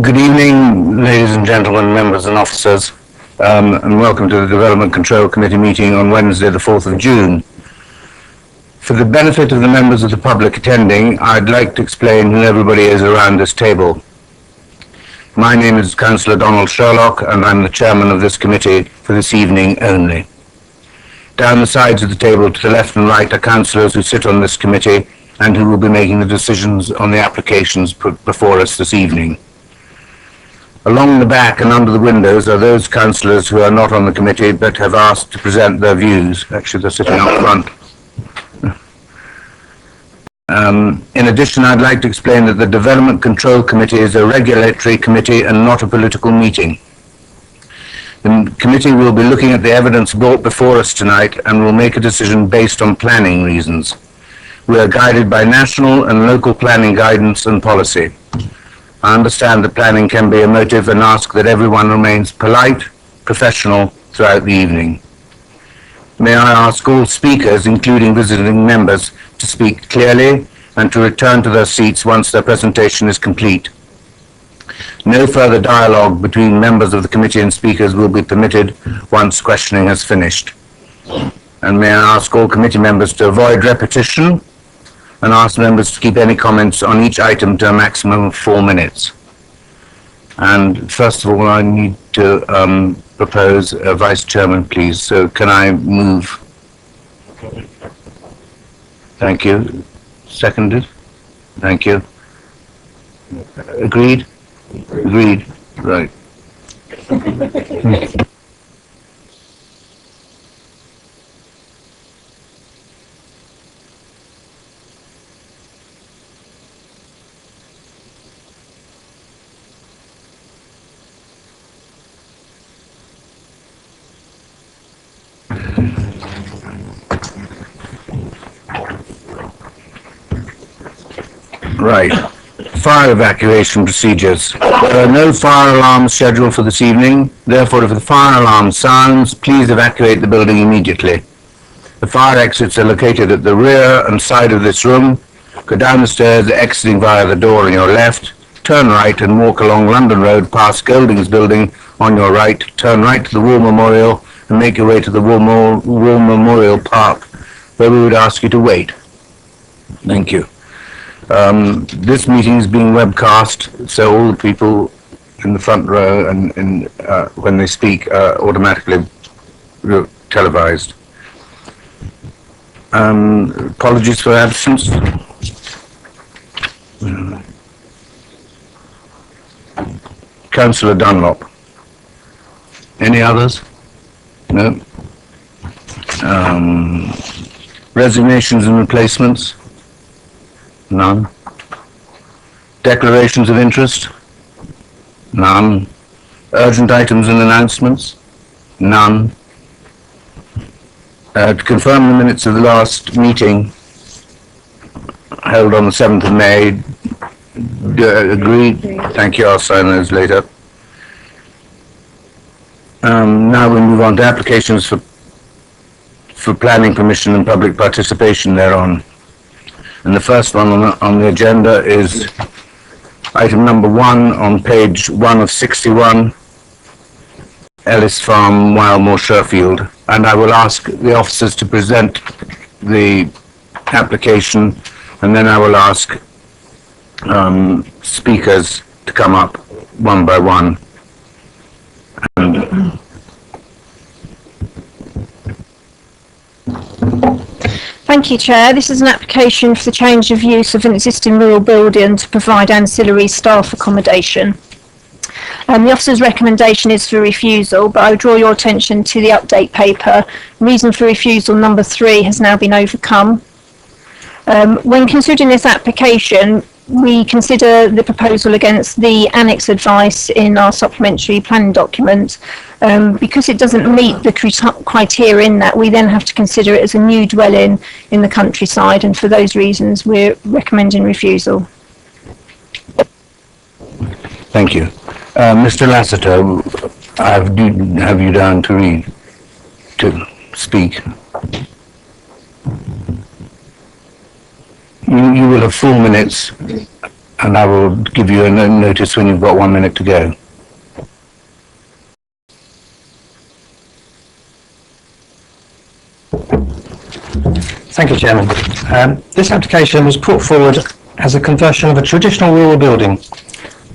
Good evening, ladies and gentlemen, members and officers, and welcome to the Development Control Committee meeting on Wednesday, the 4th of June. For the benefit of the members of the public attending, I'd like to explain who everybody is around this table. My name is Councillor Donald Sherlock, and I'm the chairman of this committee for this evening only. Down the sides of the table to the left and right are councillors who sit on this committee and who will be making the decisions on the applications put before us this evening. Along the back and under the windows are those councillors who are not on the committee but have asked to present their views. Actually, they're sitting up front. In addition, I'd like to explain that the Development Control Committee is a regulatory committee and not a political meeting. The committee will be looking at the evidence brought before us tonight and will make a decision based on planning reasons. We are guided by national and local planning guidance and policy. I understand that planning can be emotive and ask that everyone remains polite, professional throughout the evening. May I ask all speakers, including visiting members, to speak clearly and to return to their seats once their presentation is complete. No further dialogue between members of the committee and speakers will be permitted once questioning has finished. And may I ask all committee members to avoid repetition and ask members to keep any comments on each item to a maximum of 4 minutes. And first of all, I need to propose a vice chairman, please. So can I move? Thank you. Seconded? Thank you. Agreed? Agreed. Right. Right. Fire evacuation procedures. There are no fire alarms scheduled for this evening. Therefore, if the fire alarm sounds, please evacuate the building immediately. The fire exits are located at the rear and side of this room. Go down the stairs, exiting via the door on your left. Turn right and walk along London Road past Golding's building on your right. Turn right to the War Memorial and make your way to the War Memorial Park, where we would ask you to wait. Thank you. This meeting is being webcast, so all the people in the front row and when they speak are automatically televised. Apologies for absence. Councillor Dunlop. Any others? No. Resignations and replacements? None. Declarations of interest? None. Urgent items and announcements? None. To confirm the minutes of the last meeting held on the 7th of May, agreed? Thank you, I'll sign those later. Now we move on to applications for planning permission and public participation thereon. And the first one on the agenda is item number 1 on page 1 of 61, Ellis Farm, Wildmoor, Sherfield. And I will ask the officers to present the application, and then I will ask speakers to come up one by one. And thank you, Chair. This is an application for the change of use of an existing rural building to provide ancillary staff accommodation. The officer's recommendation is for refusal, but I would draw your attention to the update paper. Reason for refusal number 3 has now been overcome. When considering this application, we consider the proposal against the annex advice in our supplementary planning document. Because it doesn't meet the criteria in that, we then have to consider it as a new dwelling in the countryside, and for those reasons we're recommending refusal. thank you. Mr. Lassiter, have you down to speak? You will have 4 minutes, and I will give you a notice when you've got 1 minute to go. Thank you, Chairman. This application was put forward as a conversion of a traditional rural building.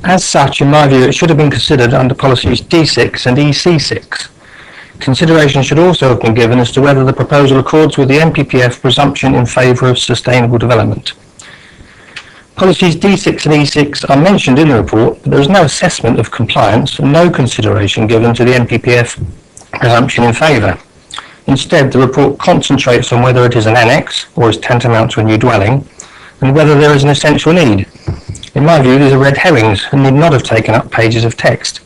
As such, in my view, it should have been considered under policies D6 and EC6. Consideration should also have been given as to whether the proposal accords with the NPPF presumption in favour of sustainable development. Policies D6 and E6 are mentioned in the report, but there is no assessment of compliance and no consideration given to the NPPF presumption in favour. Instead, the report concentrates on whether it is an annex or is tantamount to a new dwelling, and whether there is an essential need. In my view, these are red herrings and need not have taken up pages of text.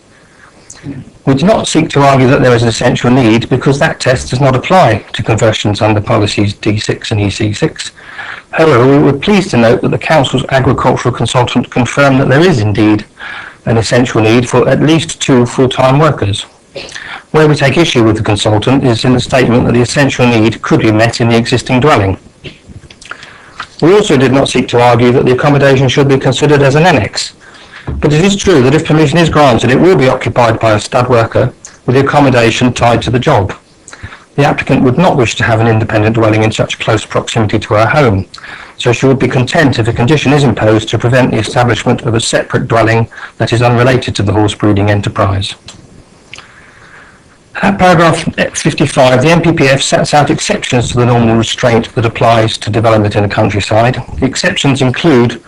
We do not seek to argue that there is an essential need because that test does not apply to conversions under policies D6 and EC6. However, we were pleased to note that the Council's agricultural consultant confirmed that there is indeed an essential need for at least 2 full-time workers. Where we take issue with the consultant is in the statement that the essential need could be met in the existing dwelling. We also did not seek to argue that the accommodation should be considered as an annex, but it is true that if permission is granted, it will be occupied by a stud worker with the accommodation tied to the job. The applicant would not wish to have an independent dwelling in such close proximity to her home, so she would be content if a condition is imposed to prevent the establishment of a separate dwelling that is unrelated to the horse breeding enterprise. At paragraph 55, the NPPF sets out exceptions to the normal restraint that applies to development in the countryside. The exceptions include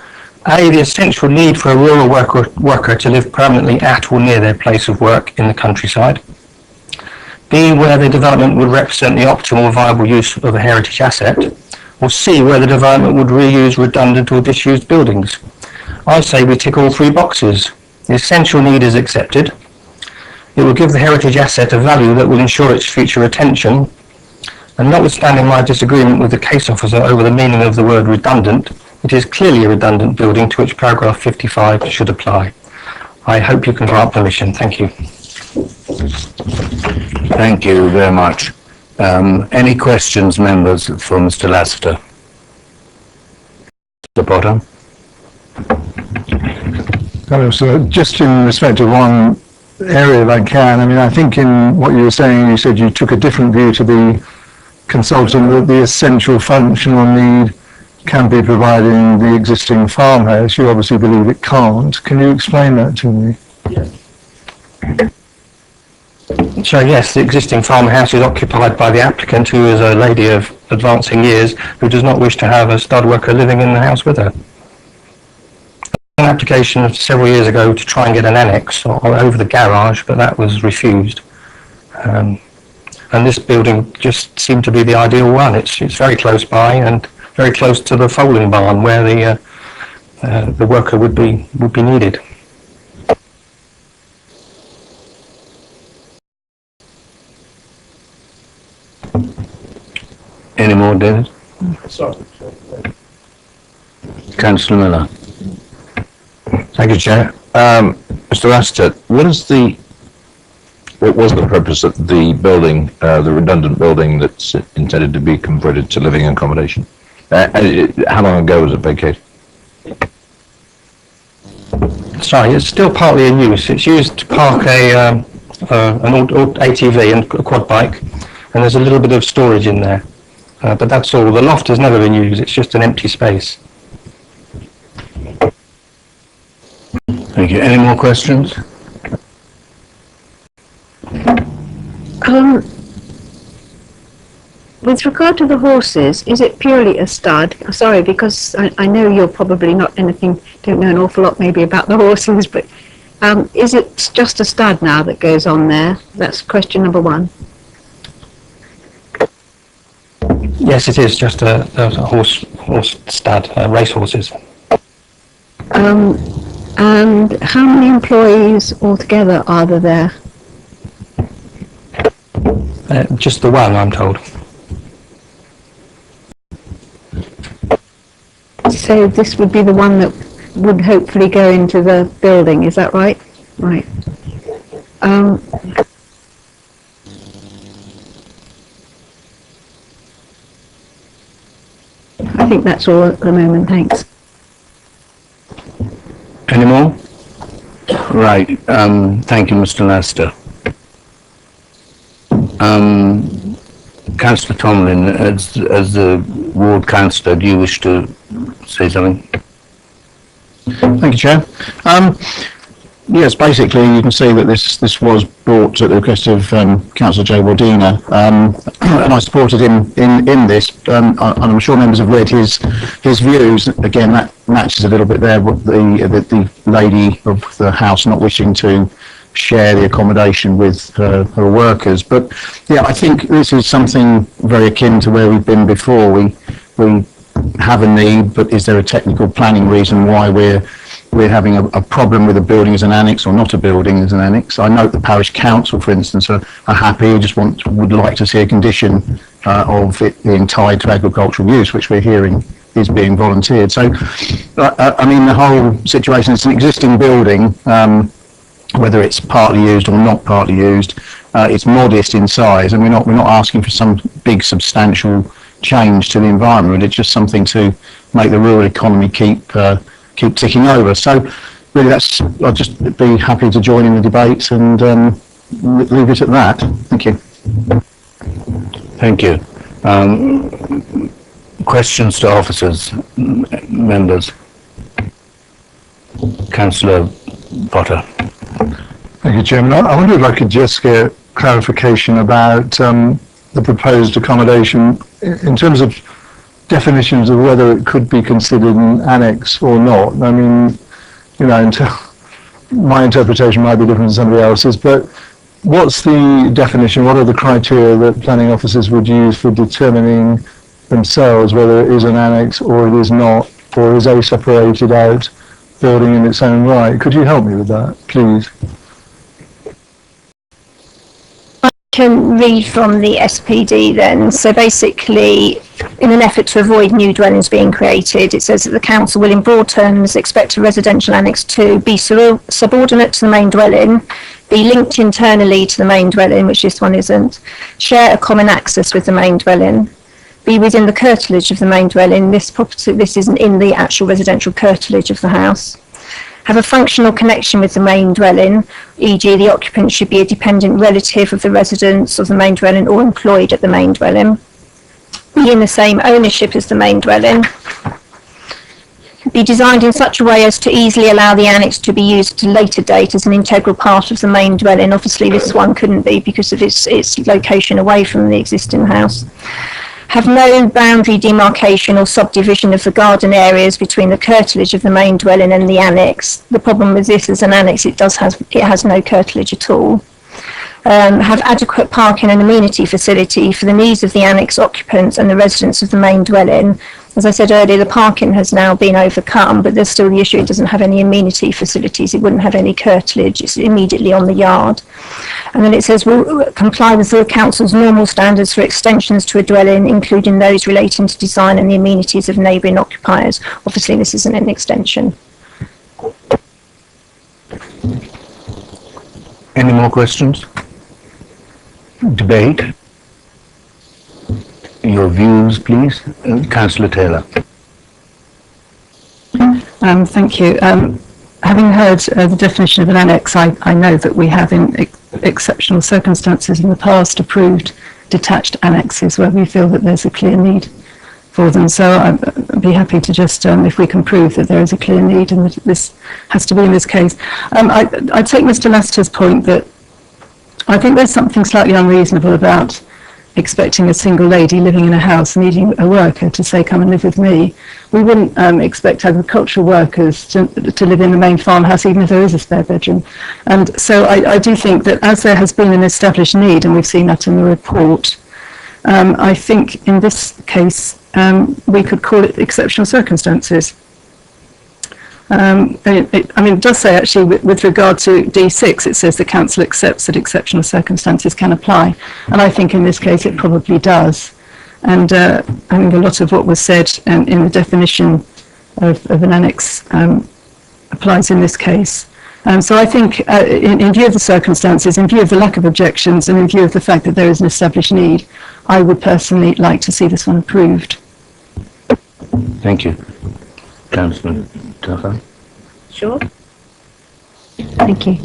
A, the essential need for a rural worker to live permanently at or near their place of work in the countryside. B, where the development would represent the optimal viable use of a heritage asset. Or C, where the development would reuse redundant or disused buildings. I say we tick all 3 boxes. The essential need is accepted. It will give the heritage asset a value that will ensure its future retention. And notwithstanding my disagreement with the case officer over the meaning of the word redundant, it is clearly a redundant building to which paragraph 55 should apply. I hope you can grant permission. Thank you. Thank you very much. Any questions, members, for Mr. Lassiter? Mr. Potter? Hello, sir. Just in respect to one area, if I can, I mean, I think in what you were saying, you said you took a different view to the consultant that the essential functional need can be provided in the existing farmhouse. You obviously believe it can't. Can you explain that to me? Yes. So yes, the existing farmhouse is occupied by the applicant, who is a lady of advancing years who does not wish to have a stud worker living in the house with her. An application several years ago to try and get an annex over the garage, but that was refused. And this building just seemed to be the ideal one. It's very close by and very close to the foaling barn where the worker would be needed. Any more, David? Sorry. Councillor Miller. Thank you, Chair. Mr. Lassiter, what was the purpose of the building, the redundant building that's intended to be converted to living accommodation? How long ago was it vacated? Sorry, it's still partly in use. It's used to park an old ATV and a quad bike, and there's a little bit of storage in there. But that's all. The loft has never been used. It's just an empty space. Thank you. Any more questions? With regard to the horses, is it purely a stud? Sorry, because I know you're probably don't know an awful lot maybe about the horses, but is it just a stud now that goes on there? That's question number 1. Yes, it is just a horse stud, race horses. And how many employees altogether are there? Just the one, I'm told. So this would be the one that would hopefully go into the building, is that right? Right. I think that's all at the moment, thanks. Any more? Right, thank you, Mr. Lester. Councillor Tomlin, as the ward councillor, do you wish to say something? Thank you, Chair. Yes, basically you can see that this was brought at the request of Councillor Joe Wardina, and I supported him in this. And I'm sure members have read his views. Again, that matches a little bit there with the lady of the house not wishing to share the accommodation with her workers. But yeah, I think this is something very akin to where we've been before. We have a need, but is there a technical planning reason why we're having a problem with a building as an annex or not a building as an annex? I note the parish council, for instance, are happy, would like to see a condition of it being tied to agricultural use, which we're hearing is being volunteered. So, I mean, the whole situation, it's an existing building, whether it's partly used or not partly used, it's modest in size, and we're not asking for some big substantial change to the environment. It's just something to make the rural economy keep ticking over. So really I'll just be happy to join in the debate and leave it at that. Thank you. Thank you. Questions to officers, members? Councillor Potter. Thank you, Chairman. I wonder if I could just get clarification about the proposed accommodation in terms of definitions of whether it could be considered an annex or not. I mean, you know, my interpretation might be different to somebody else's, but what's the definition? What are the criteria that planning officers would use for determining themselves whether it is an annex or it is not, or is a separated out building in its own right? Could you help me with that, please? Can read from the SPD then. So basically, in an effort to avoid new dwellings being created, it says that the council will in broad terms expect a residential annex to be subordinate to the main dwelling, be linked internally to the main dwelling, which this one isn't, share a common access with the main dwelling, be within the curtilage of the main dwelling. This isn't in the actual residential curtilage of the house. Have a functional connection with the main dwelling, e.g. the occupant should be a dependent relative of the residents of the main dwelling or employed at the main dwelling. Be in the same ownership as the main dwelling. Be designed in such a way as to easily allow the annex to be used at a later date as an integral part of the main dwelling. Obviously this one couldn't be because of its location away from the existing house. Have no boundary demarcation or subdivision of the garden areas between the curtilage of the main dwelling and the annex. The problem with this is an annex, it has no curtilage at all. Have adequate parking and amenity facility for the needs of the annex occupants and the residents of the main dwelling. As I said earlier, the parking has now been overcome, but there's still the issue it doesn't have any amenity facilities. It wouldn't have any curtilage. It's immediately on the yard. And then it says, will comply with the council's normal standards for extensions to a dwelling, including those relating to design and the amenities of neighbouring occupiers. Obviously, this isn't an extension. Any more questions? Debate? Your views, please. Councillor Taylor. Thank you. Having heard the definition of an annex, I know that we have in exceptional circumstances in the past approved detached annexes where we feel that there's a clear need for them. So I'd be happy to just, if we can prove that there is a clear need and that this has to be in this case. I take Mr. Lester's point that I think there's something slightly unreasonable about expecting a single lady living in a house needing a worker to say, come and live with me. We wouldn't expect agricultural workers to live in the main farmhouse, even if there is a spare bedroom. And so I do think that as there has been an established need, and we've seen that in the report, I think in this case, we could call it exceptional circumstances. It does say actually with regard to D6, it says the council accepts that exceptional circumstances can apply, and I think in this case it probably does. And I think a lot of what was said in the definition of an annex applies in this case. So I think in view of the circumstances, in view of the lack of objections, and in view of the fact that there is an established need, I would personally like to see this one approved. Thank you. Councillor Tucker. Sure. Thank you.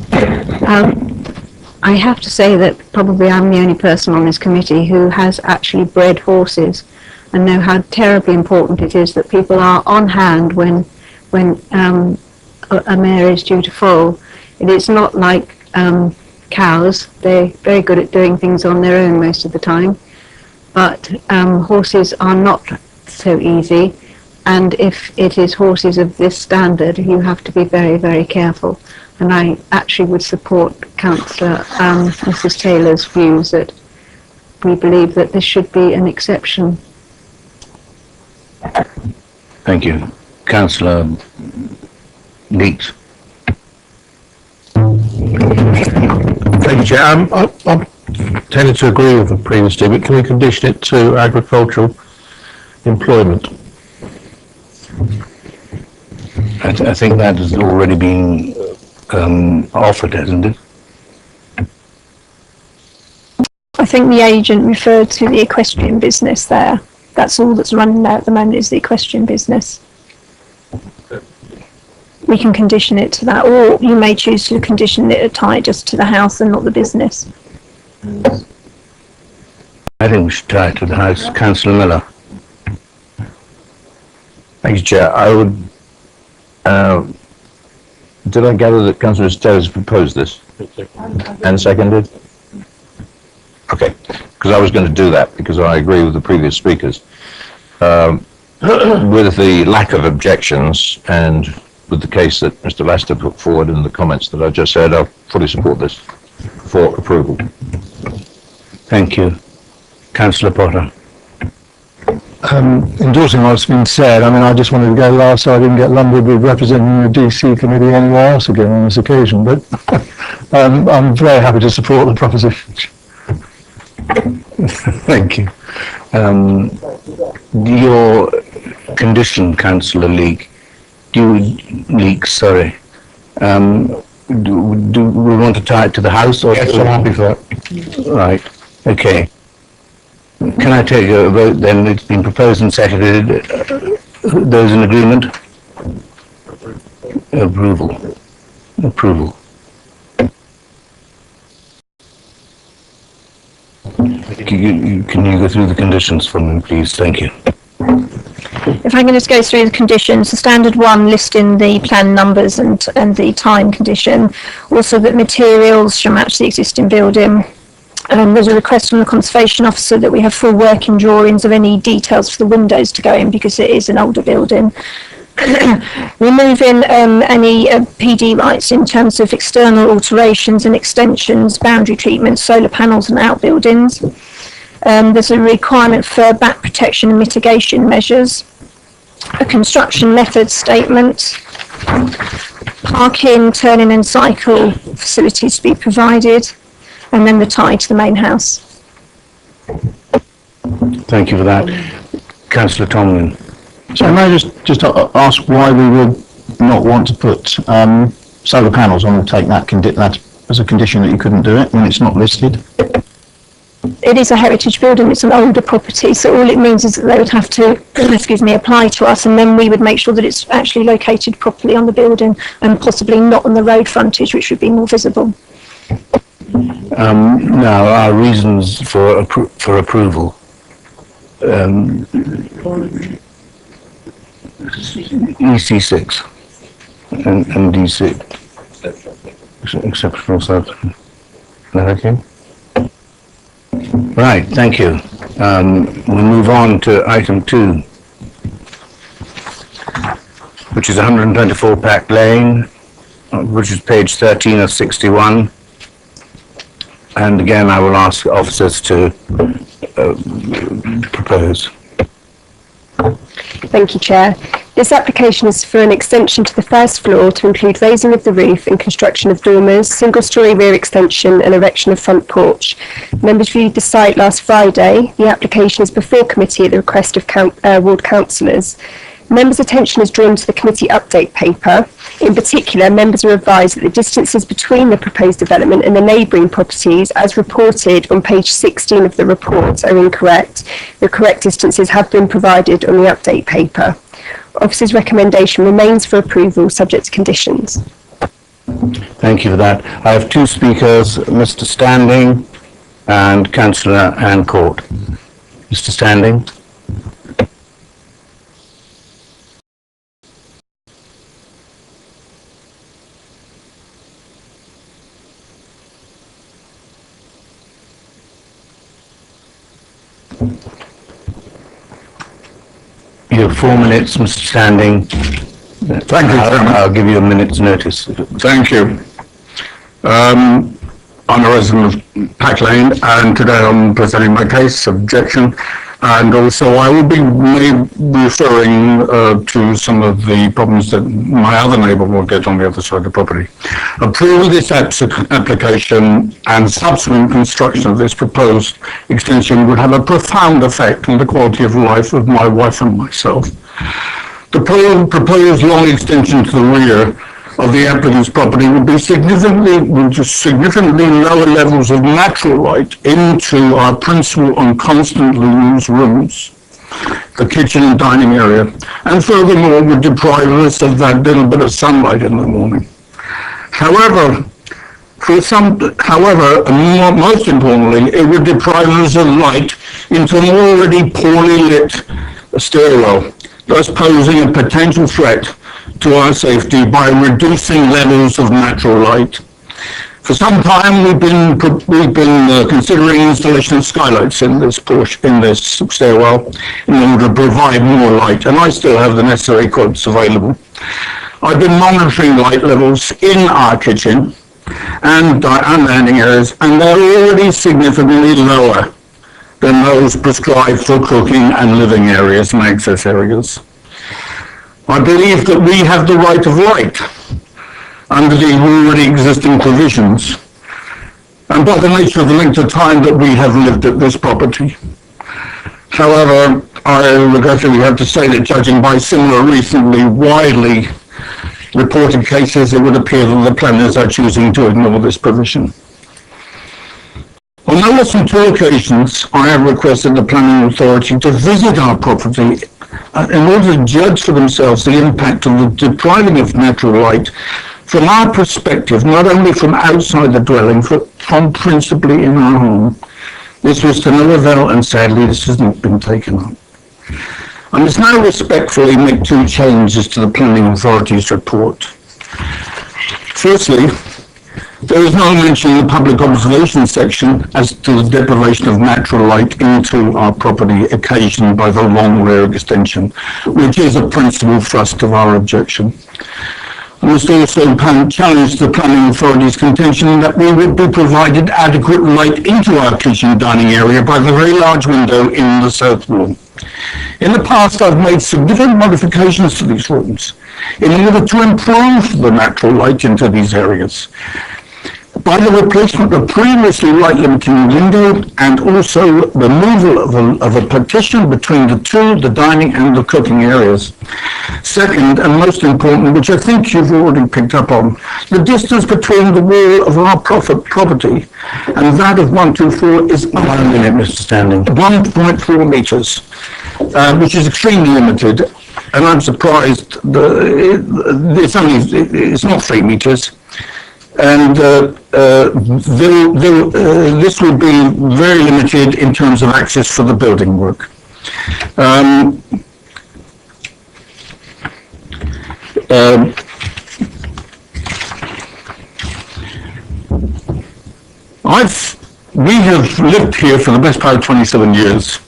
I have to say that probably I'm the only person on this committee who has actually bred horses and know how terribly important it is that people are on hand when a mare is due to foal. It is not like cows. They're very good at doing things on their own most of the time. But horses are not so easy. And if it is horses of this standard, you have to be very, very careful. And I actually would support Councillor Mrs Taylor's views that we believe that this should be an exception. Thank you. Councillor Leeks. Thank you, Chair. I'm tending to agree with the previous statement. Can we condition it to agricultural employment? I think that has already been offered, hasn't it? I think the agent referred to the equestrian business there. That's all that's running there at the moment is the equestrian business. We can condition it to that, or you may choose to condition it tied just to the house and not the business. I think we should tie it to the house. Councillor Miller. Thank you, Chair. I would, did I gather that Councillor Taylor has proposed this? And seconded? Okay, because I was going to do that, because I agree with the previous speakers. With the lack of objections and with the case that Mr Lester put forward in the comments that I just said, I'll fully support this for approval. Thank you. Councillor Potter. Endorsing what's been said, I mean, I just wanted to go last so I didn't get lumbered with representing the DC committee anywhere else again on this occasion, but I'm very happy to support the proposition. Thank you. Your condition, Councillor Leeks, sorry. Do we want to tie it to the house or? Yes, I'm happy for that. Right, okay. Can I take a vote then? It's been proposed and seconded. Those in agreement? Approval. Approval. Can you go through the conditions for me, please? Thank you. If I can just go through the conditions, the standard one listing the plan numbers and the time condition, also that materials shall match the existing building. There's a request from the Conservation Officer that we have full working drawings of any details for the windows to go in because it is an older building. Removing any PD lights in terms of external alterations and extensions, boundary treatments, solar panels and outbuildings. There's a requirement for back protection and mitigation measures, a construction method statement, parking, turning and cycle facilities to be provided, and then the tie to the main house. Thank you for that. Councillor Tomlin. So may I just ask why we would not want to put solar panels on and take that as a condition that you couldn't do it when it's not listed? It is a heritage building, it's an older property, so all it means is that they would have to, apply to us, and then we would make sure that it's actually located properly on the building and possibly not on the road frontage, which would be more visible. Now, our reasons for approval. EC6 and DC exceptional circumstances. Is that okay? Right, thank you. We move on to item 2, which is 124 Pack Lane, which is page 13 of 61. And again, I will ask officers to propose. Thank you, Chair. This application is for an extension to the first floor to include raising of the roof and construction of dormers, single-storey rear extension and erection of front porch. Members viewed the site last Friday. The application is before committee at the request of ward councillors. Members' attention is drawn to the committee update paper. In particular, members are advised that the distances between the proposed development and the neighbouring properties, as reported on page 16 of the report, are incorrect. The correct distances have been provided on the update paper. Officer's recommendation remains for approval, subject to conditions. Thank you for that. I have two speakers, Mr. Standing and Councillor Ann Court. Mr. Standing. You have 4 minutes, Mr. Standing. Thank you, Chairman. I'll give you a minute's notice. Thank you. I'm a resident of Pack Lane, and today I'm presenting my case, objection, and also I will be referring to some of the problems that my other neighbour will get on the other side of the property. Approval of this application and subsequent construction of this proposed extension would have a profound effect on the quality of life of my wife and myself. The proposed long extension to the rear of the applicant's property would be significantly lower levels of natural light into our principal and constantly used rooms, the kitchen and dining area, and furthermore would deprive us of that little bit of sunlight in the morning. However, and most importantly, it would deprive us of light into an already poorly lit stairwell, thus posing a potential threat to our safety by reducing levels of natural light. For some time, we've been considering installation of skylights in this stairwell in order to provide more light, and I still have the necessary quotes available. I've been monitoring light levels in our kitchen and landing areas, and they're already significantly lower than those prescribed for cooking and living areas and access areas. I believe that we have the right of light under the already existing provisions, and by the nature of the length of time that we have lived at this property. However, I regrettably have to say that judging by similar recently widely reported cases, it would appear that the planners are choosing to ignore this provision. On no less than 2 occasions, I have requested the planning authority to visit our property in order to judge for themselves the impact of the depriving of natural light from our perspective, not only from outside the dwelling, but from principally in our home. This was to no avail, and sadly this has not been taken up. I must now respectfully make 2 changes to the planning authority's report. Firstly, there is no mention in the public observation section as to the deprivation of natural light into our property occasioned by the long rear extension, which is a principal thrust of our objection. I must also challenge the planning authority's contention that we would be provided adequate light into our kitchen dining area by the very large window in the south wall. In the past, I've made significant modifications to these rooms in order to improve the natural light into these areas, by the replacement of previously light-limiting window and also removal of a partition between the dining and the cooking areas. Second, and most important, which I think you've already picked up on, the distance between the wall of our property and that of 124 is 1 minute, Mr. Standing, 1.4 metres, which is extremely limited, and I'm surprised it's not 3 metres. And this will be very limited in terms of access for the building work. We have lived here for the best part of 27 years,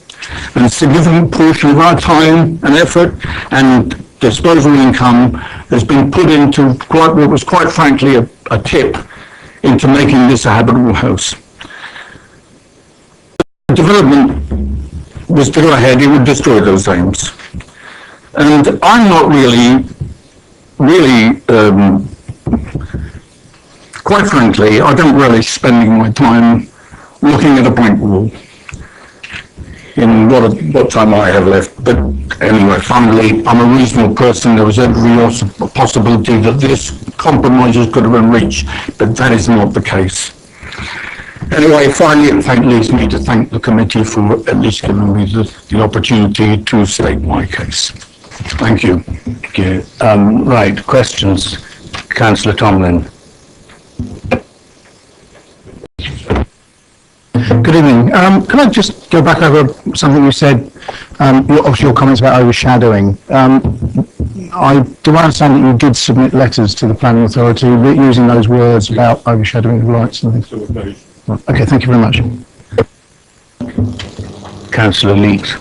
and a significant portion of our time and effort and disposable income has been put into what was quite frankly a tip into making this a habitable house. The development was to go ahead, it would destroy those aims. And I'm not really, quite frankly, I don't relish spending my time looking at a blank wall in what time I have left. But anyway, finally, I'm a reasonable person. There was every possibility that this compromises could have been reached, but that is not the case. Anyway, finally, it leaves me to thank the committee for at least giving me the opportunity to state my case. Thank you. Thank you. Right, questions? Councillor Tomlin. Good evening. Can I just go back over something you said, obviously your comments about overshadowing. Do I understand that you did submit letters to the planning authority using those words about overshadowing of lights and things? Okay, thank you very much. Councillor Leeks.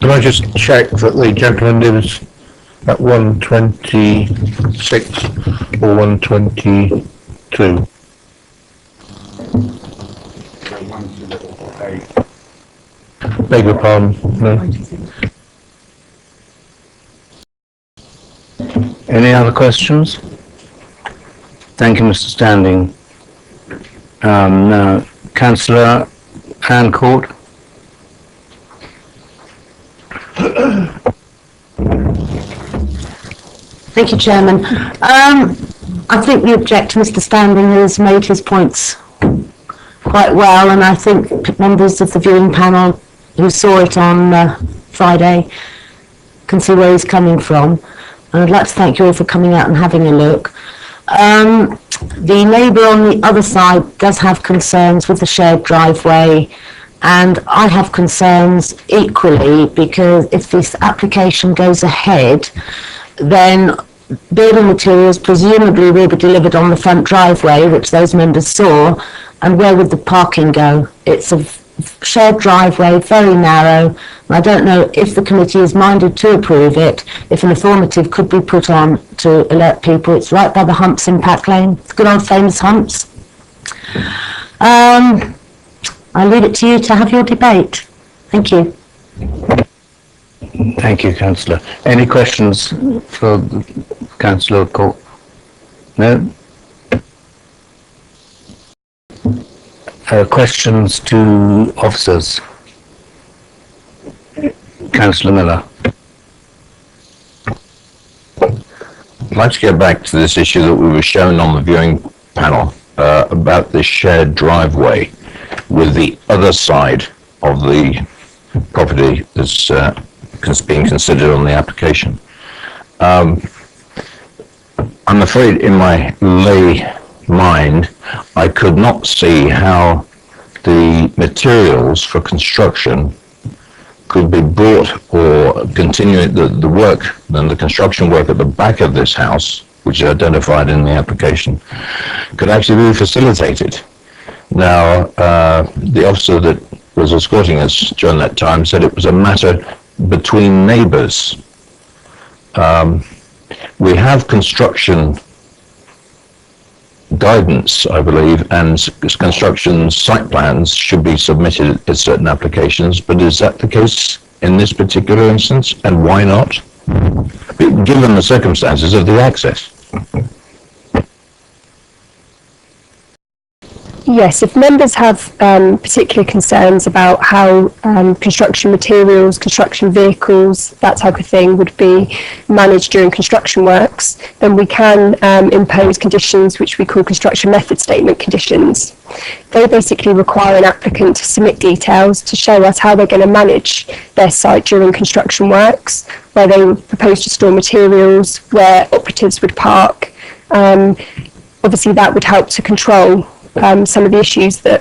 Can I just check that the gentleman lives at 126 or 122? Beg your pardon, no. Any other questions? Thank you, Mr. Standing. Now, Councillor Hancourt. Thank you, Chairman. I think the objector, Mr. Standing, has made his points quite well, and I think members of the viewing panel who saw it on Friday can see where he's coming from. And I'd like to thank you all for coming out and having a look. The neighbour on the other side does have concerns with the shared driveway, and I have concerns equally, because if this application goes ahead, then building materials presumably will be delivered on the front driveway, which those members saw, and where would the parking go? It's a shared driveway, very narrow, and I don't know if the committee is minded to approve it, if an informative could be put on to alert people. It's right by the humps in Pack Lane, the good old famous humps. I leave it to you to have your debate. Thank you. Thank you, Councillor. Any questions for Councillor Court? No? Questions to officers? Councillor Miller. I'd like to get back to this issue that we were shown on the viewing panel about the shared driveway with the other side of the property that's being considered on the application. I'm afraid in my lay mind, I could not see how the materials for construction could be brought, or continue the work and the construction work at the back of this house, which is identified in the application, could actually be facilitated. Now, the officer that was escorting us during that time said it was a matter between neighbours. We have construction guidance, I believe, and construction site plans should be submitted at certain applications, but is that the case in this particular instance, and why not? Given the circumstances of the access. Yes, if members have particular concerns about how construction materials, construction vehicles, that type of thing would be managed during construction works, then we can impose conditions which we call construction method statement conditions. They basically require an applicant to submit details to show us how they're going to manage their site during construction works, where they propose to store materials, where operatives would park. Obviously that would help to control some of the issues that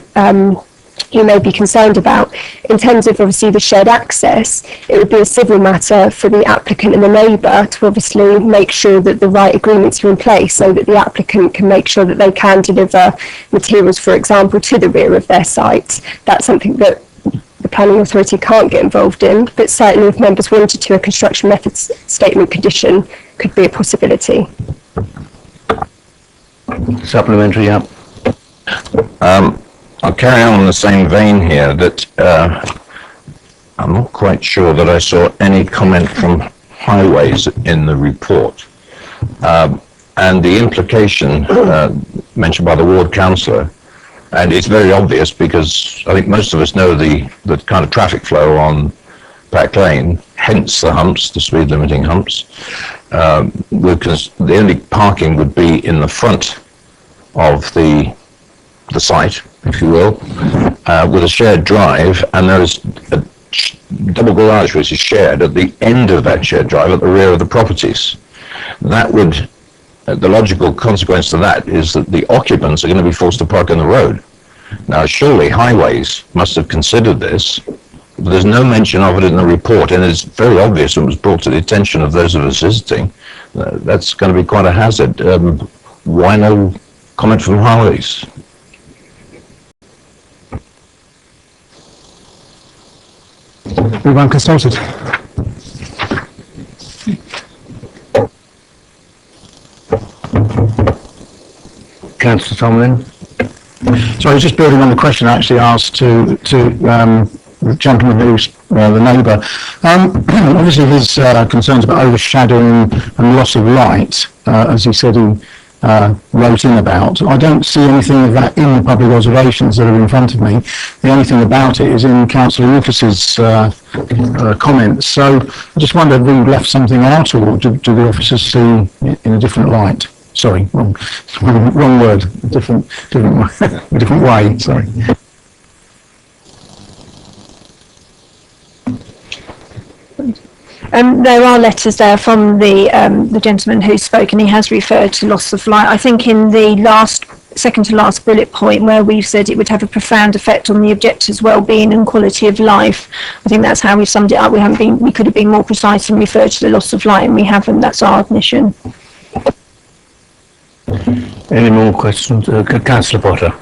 you may be concerned about. In terms of obviously the shared access, it would be a civil matter for the applicant and the neighbour to obviously make sure that the right agreements are in place, so that the applicant can make sure that they can deliver materials, for example, to the rear of their site. That's something that the planning authority can't get involved in, but certainly if members wanted to, a construction methods statement condition could be a possibility. Supplementary, yeah. I'll carry on in the same vein here, that I'm not quite sure that I saw any comment from highways in the report. And the implication mentioned by the ward councillor, and it's very obvious because I think most of us know the kind of traffic flow on Pack Lane, hence the humps, the speed limiting humps, because the only parking would be in the front of the site, if you will, with a shared drive, and there is double garage which is shared at the end of that shared drive at the rear of the properties. That would, the logical consequence to that is that the occupants are going to be forced to park on the road. Now, surely highways must have considered this. There's no mention of it in the report, and it's very obvious when it was brought to the attention of those of us visiting. That's going to be quite a hazard. Why no comment from highways? We weren't consulted. Councillor Tomlin. So I was just building on the question I actually asked to the gentleman who's the neighbour. Obviously his concerns about overshadowing and loss of light, as he said he wrote in about. I don't see anything of that in the public observations that are in front of me. The only thing about it is in Councillor Lucas's comments. So I just wonder if we left something out, or do the officers see it in a different light? Sorry, wrong word. Different way. Sorry. There are letters there from the gentleman who spoke, and he has referred to loss of light. I think in the second to last bullet point, where we've said it would have a profound effect on the objector's well-being and quality of life. I think that's how we've summed it up. We could have been more precise and referred to the loss of light, and we haven't. That's our admission. Any more questions? Councillor Potter.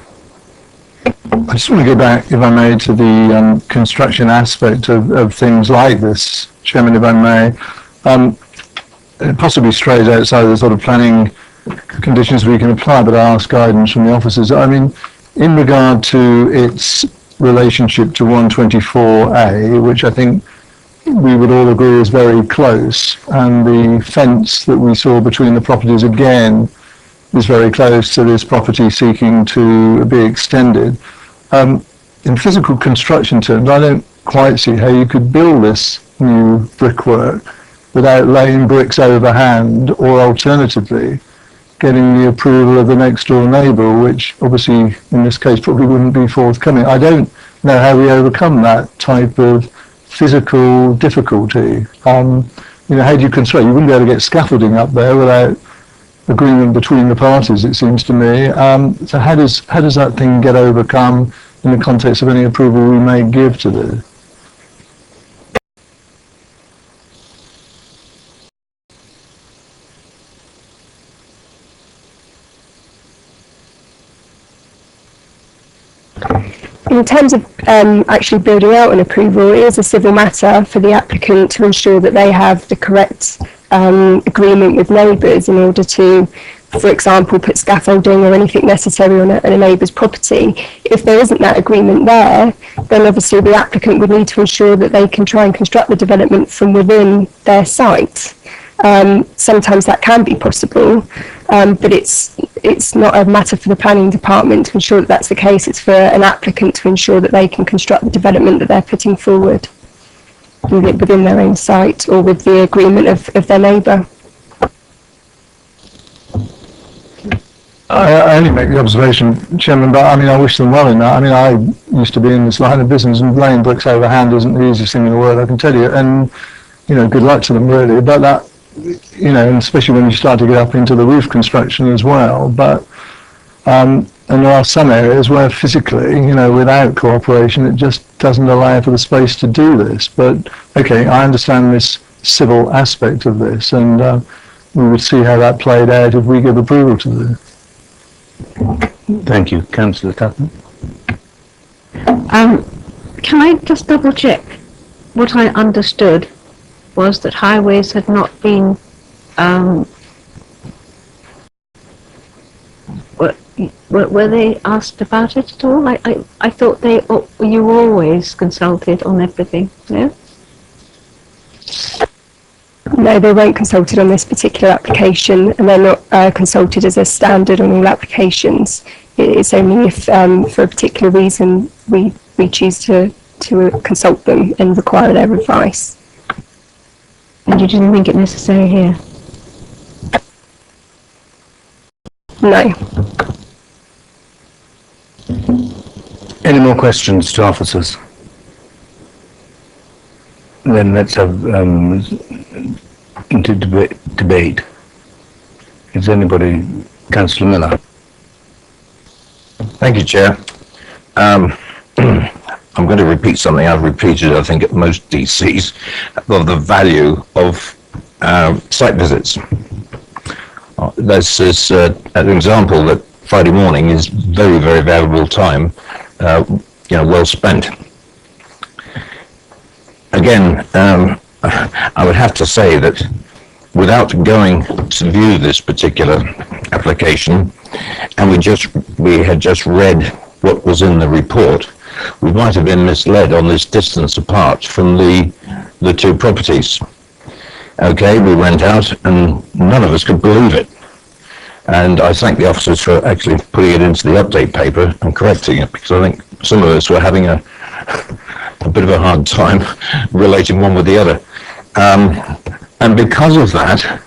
I just want to go back, if I may, to the construction aspect of things like this, Chairman, if I may. Possibly straight outside the sort of planning conditions we can apply, but I ask guidance from the officers. I mean, in regard to its relationship to 124A, which I think we would all agree is very close, and the fence that we saw between the properties again is very close to this property seeking to be extended. In physical construction terms, I don't quite see how you could build this new brickwork without laying bricks overhand, or alternatively getting the approval of the next door neighbour, which obviously in this case probably wouldn't be forthcoming. I don't know how we overcome that type of physical difficulty. How do you construct? You wouldn't be able to get scaffolding up there without agreement between the parties, it seems to me. So how does that thing get overcome in the context of any approval we may give to this? In terms of actually building out an approval, it is a civil matter for the applicant to ensure that they have the correct agreement with neighbours in order to, for example, put scaffolding or anything necessary on a neighbour's property. If there isn't that agreement there, then obviously the applicant would need to ensure that they can try and construct the development from within their site. Sometimes that can be possible, but it's not a matter for the planning department to ensure that that's the case. It's for an applicant to ensure that they can construct the development that they're putting forward within their own site or with the agreement of their neighbour. I only make the observation, Chairman, but I mean, I wish them well in that. I mean, I used to be in this line of business, and laying bricks overhand isn't the easiest thing in the world, I can tell you. And, good luck to them, really. But that, and especially when you start to get up into the roof construction as well. But, and there are some areas where physically, without cooperation, it just doesn't allow for the space to do this. But, okay, I understand this civil aspect of this, and we would see how that played out if we give approval to this. Thank you. Councillor Tutton. Can I just double check? What I understood was that highways had not been were they asked about it at all? I thought you always consulted on everything. No? No, they weren't consulted on this particular application, and they're not consulted as a standard on all applications. It's only if, for a particular reason, we choose to consult them and require their advice. And you didn't think it necessary here? No. Any more questions to officers? then let's have into debate. Is anybody, Councillor Miller? Thank you, Chair. I'm going to repeat something I've repeated, I think, at most DCs, of the value of site visits. This is an example that Friday morning is very, very valuable time, well spent. Again, I would have to say that without going to view this particular application, and we had just read what was in the report, we might have been misled on this distance apart from the two properties. Okay, we went out and none of us could believe it. And I thank the officers for actually putting it into the update paper and correcting it, because I think some of us were having a bit of a hard time relating one with the other. And because of that,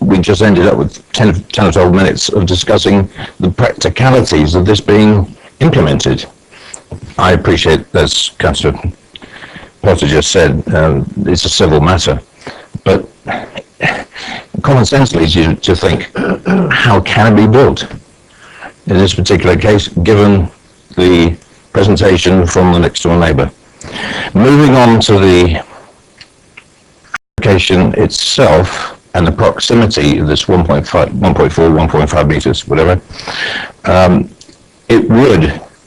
we just ended up with 10 or 12 minutes of discussing the practicalities of this being implemented. I appreciate, as Councillor Potter just said, it's a civil matter, but common sense leads you to think, how can it be built? In this particular case, given the presentation from the next door neighbour. Moving on to the application itself and the proximity of this 1.4 metres, whatever,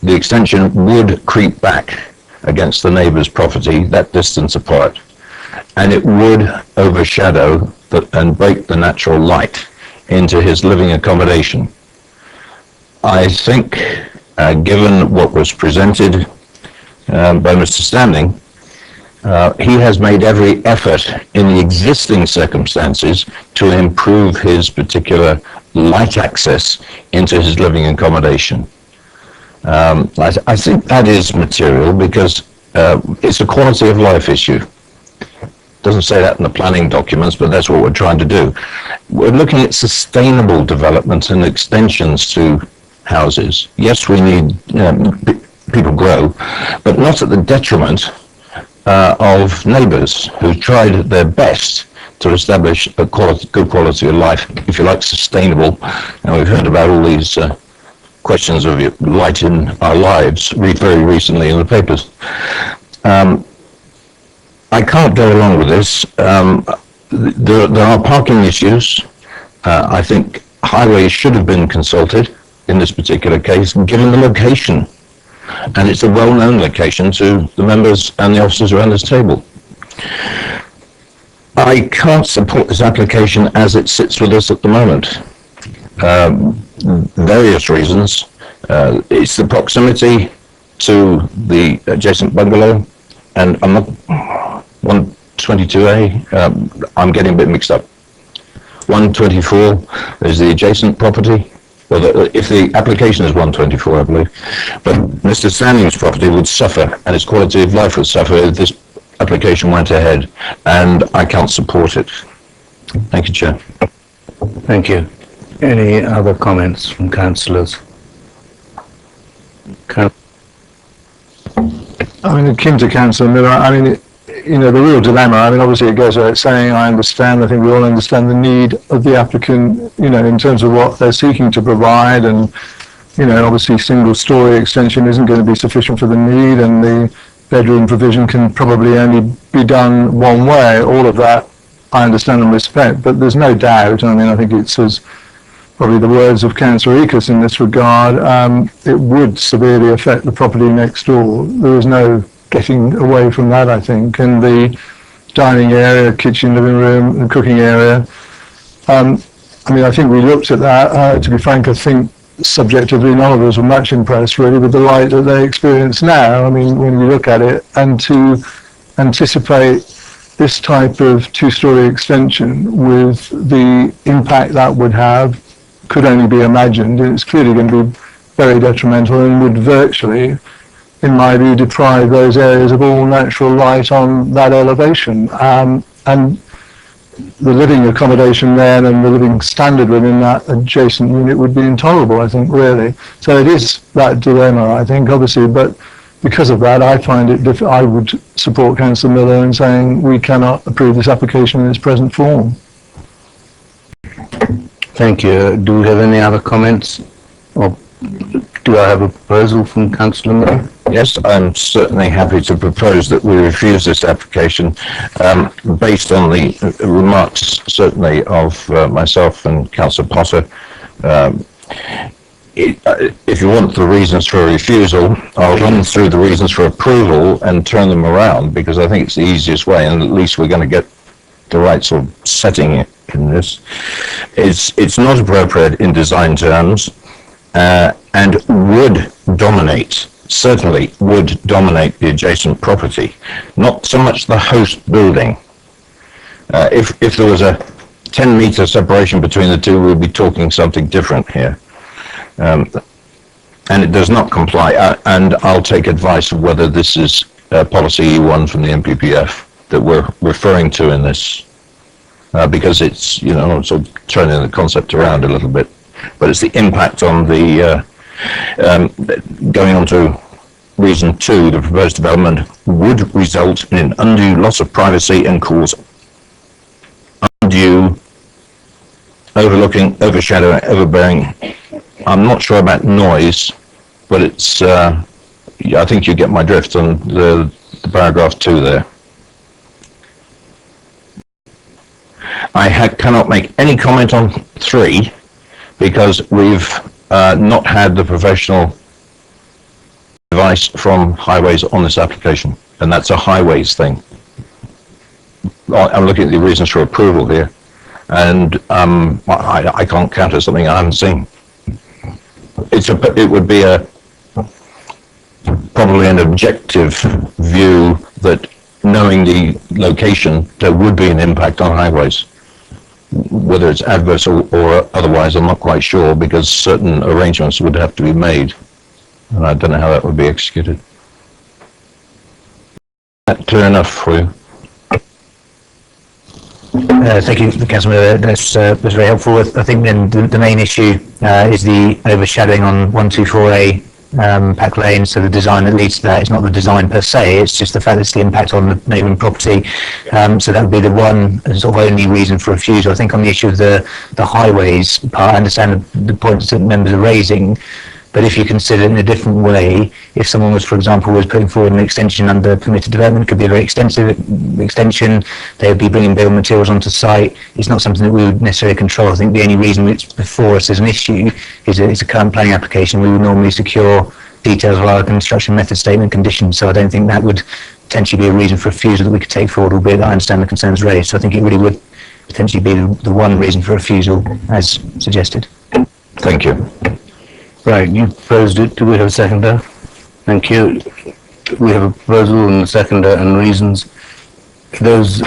the extension would creep back against the neighbour's property that distance apart, and it would overshadow and break the natural light into his living accommodation. I think, given what was presented by Mr. Standing, he has made every effort in the existing circumstances to improve his particular light access into his living accommodation. I think that is material because it's a quality of life issue. Doesn't say that in the planning documents, but that's what we're trying to do. We're looking at sustainable development and extensions to houses. Yes, we need people grow, but not at the detriment of neighbours who tried their best to establish a good quality of life, if you like, sustainable. And we've heard about all these questions of light in our lives very recently in the papers. I can't go along with this. There are parking issues. I think highways should have been consulted in this particular case, given the location. And it's a well-known location to the members and the officers around this table. I can't support this application as it sits with us at the moment. Various reasons. It's the proximity to the adjacent bungalow, and I'm not 122A. I'm getting a bit mixed up. 124 is the adjacent property. Well, if the application is 124, I believe, but Mr. Standing's property would suffer, and its quality of life would suffer if this application went ahead, and I can't support it. Thank you, Chair. Thank you. Any other comments from councillors? I mean, akin to Councillor Miller, I mean, the real dilemma, I mean, obviously it goes without saying, I understand, I think we all understand the need of the applicant, in terms of what they're seeking to provide, and, obviously single-storey extension isn't going to be sufficient for the need, and the bedroom provision can probably only be done one way. All of that I understand and respect, but there's no doubt, I mean, I think it's as probably the words of Councillor Ekus in this regard, it would severely affect the property next door. There is no getting away from that, I think. And the dining area, kitchen, living room and cooking area, I mean, I think we looked at that. To be frank, I think subjectively none of us were much impressed really with the light that they experience now. I mean, when you look at it, and to anticipate this type of two-storey extension with the impact that would have could only be imagined. It's clearly going to be very detrimental and would virtually, in my view, deprive those areas of all natural light on that elevation. And the living accommodation there and the living standard within that adjacent unit would be intolerable, I think, really. So it is that dilemma, I think, obviously, but because of that, I find it I would support Councillor Miller in saying we cannot approve this application in its present form. Thank you. Do we have any other comments? Or do I have a proposal from Councillor Miller? Yes, I'm certainly happy to propose that we refuse this application, based on the remarks certainly of myself and Councillor Potter. If you want the reasons for a refusal, I'll run through the reasons for approval and turn them around, because I think it's the easiest way, and at least we're going to get the right sort of setting in this. It's not appropriate in design terms, and would dominate, certainly would dominate the adjacent property, not so much the host building. If there was a 10-metre separation between the two, we'd be talking something different here. And it does not comply, and I'll take advice of whether this is policy E1 from the MPPF that we're referring to in this, because it's, you know, sort of turning the concept around a little bit, but it's the impact on the, going on to reason 2, the proposed development would result in an undue loss of privacy and cause undue overlooking, overshadowing, overbearing. I'm not sure about noise, but it's, I think you get my drift on the paragraph 2 there. I cannot make any comment on 3 because we've not had the professional advice from Highways on this application, and that's a Highways thing. I'm looking at the reasons for approval here, and I can't counter something I haven't seen. It would be probably an objective view that, knowing the location, there would be an impact on highways. Whether it's adverse or otherwise, I'm not quite sure, because certain arrangements would have to be made, and I don't know how that would be executed. Is that clear enough for you? Thank you, Councillor. That's very helpful. I think then the main issue is the overshadowing on 124A Pack Lane. So the design that leads to that is not the design per se; it's just the fact that it's the impact on the neighbouring property. So that would be the one sort of only reason for refusal. I think on the issue of the highways part, I understand the points that members are raising. But if you consider it in a different way, if someone was, for example, was putting forward an extension under permitted development, it could be a very extensive extension, they would be bringing building materials onto site. It's not something that we would necessarily control. I think the only reason it's before us as an issue is that it's a current planning application. We would normally secure details of our construction method statement conditions, so I don't think that would potentially be a reason for refusal that we could take forward, albeit that I understand the concerns raised. So I think it really would potentially be the one reason for refusal as suggested. Thank you. Right, you proposed it. Do we have a seconder? Thank you. We have a proposal and a seconder and reasons. Those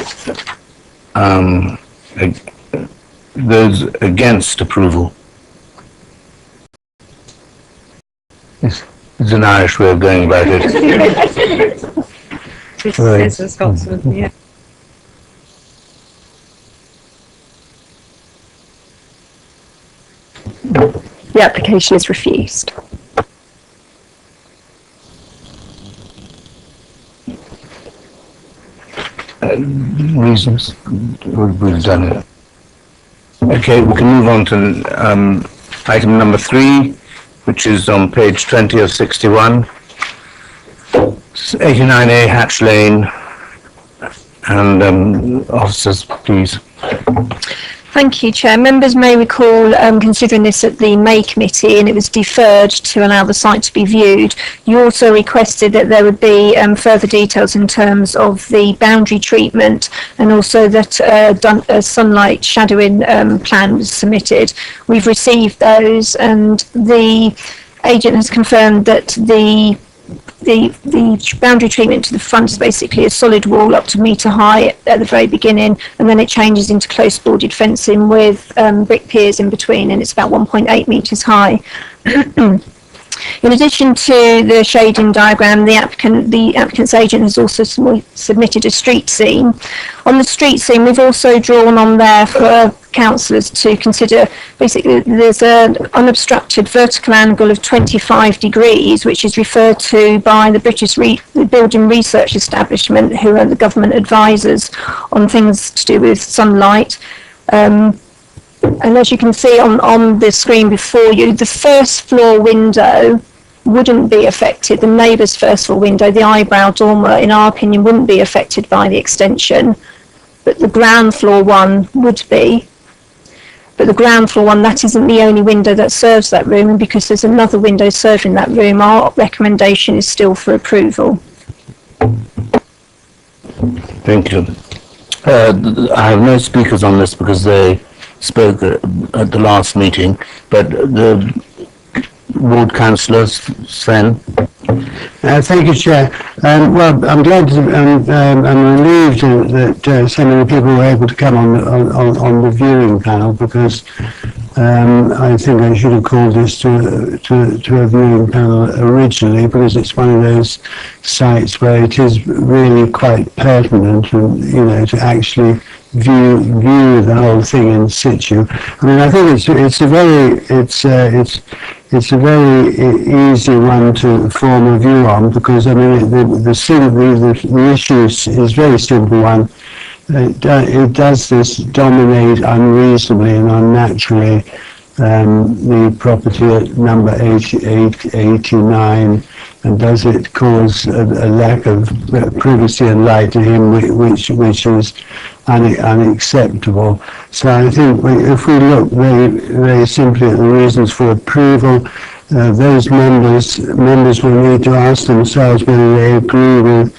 against approval. It's an Irish way of going about it. It's a Scotsman, yeah. The application is refused. Reasons. We've done it. Okay, we can move on to item number 3, which is on page 20 of 61. 89A Hatch Lane. And officers, please. Thank you, Chair. Members may recall considering this at the May committee, and it was deferred to allow the site to be viewed. You also requested that there would be further details in terms of the boundary treatment, and also that a sunlight shadowing plan was submitted. We've received those, and the agent has confirmed that the boundary treatment to the front is basically a solid wall up to metre high at the very beginning, and then it changes into close boarded fencing with brick piers in between, and it's about 1.8 metres high. In addition to the shading diagram, the applicant's agent has also submitted a street scene. On the street scene, we've also drawn on there for councillors to consider, basically there's an unobstructed vertical angle of 25 degrees, which is referred to by the the Building Research Establishment, who are the government advisors on things to do with sunlight. And as you can see on the screen before you, the first floor window wouldn't be affected. The neighbour's first floor window, the eyebrow dormer, in our opinion, wouldn't be affected by the extension, but the ground floor one would be. But the ground floor one, that isn't the only window that serves that room, and because there's another window serving that room, our recommendation is still for approval. Thank you. I have no speakers on this because they spoke at the last meeting, but the ward councillor, Sven. Thank you, Chair. Well, I'm glad I'm relieved that so many people were able to come on the viewing panel, because I think I should have called this to a viewing panel originally, because it's one of those sites where it is really quite pertinent, and to actually view the whole thing in situ. I mean, I think it's a very easy one to form a view on, because I mean the issue is very simple one. It does this dominate unreasonably and unnaturally the property at number 89, and does it cause a lack of privacy and light to him, which is unacceptable. So I think if we look very simply at the reasons for approval, those members will need to ask themselves whether they agree with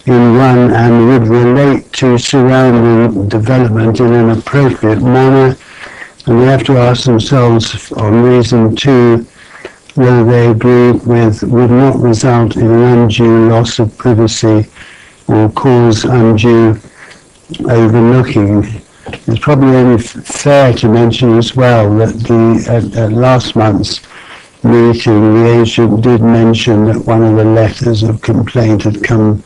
in one and would relate to surrounding development in an appropriate manner, and they have to ask themselves on reason 2 whether they agree with would not result in an undue loss of privacy or cause undue overlooking. It's probably only fair to mention as well that at last month's meeting, the agent did mention that one of the letters of complaint had come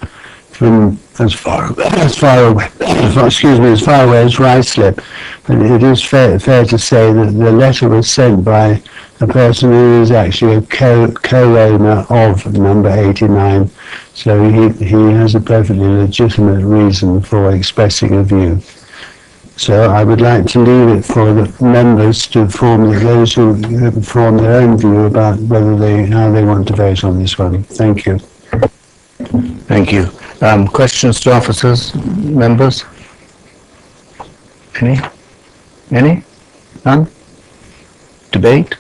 from as far away as Ruislip. But it is fair to say that the letter was sent by a person who is actually a co-owner of number 89. So he has a perfectly legitimate reason for expressing a view. So I would like to leave it for the members to form, those who form their own view about how they want to vote on this one. Thank you. Thank you. Questions to officers, members? Any? None? Debate?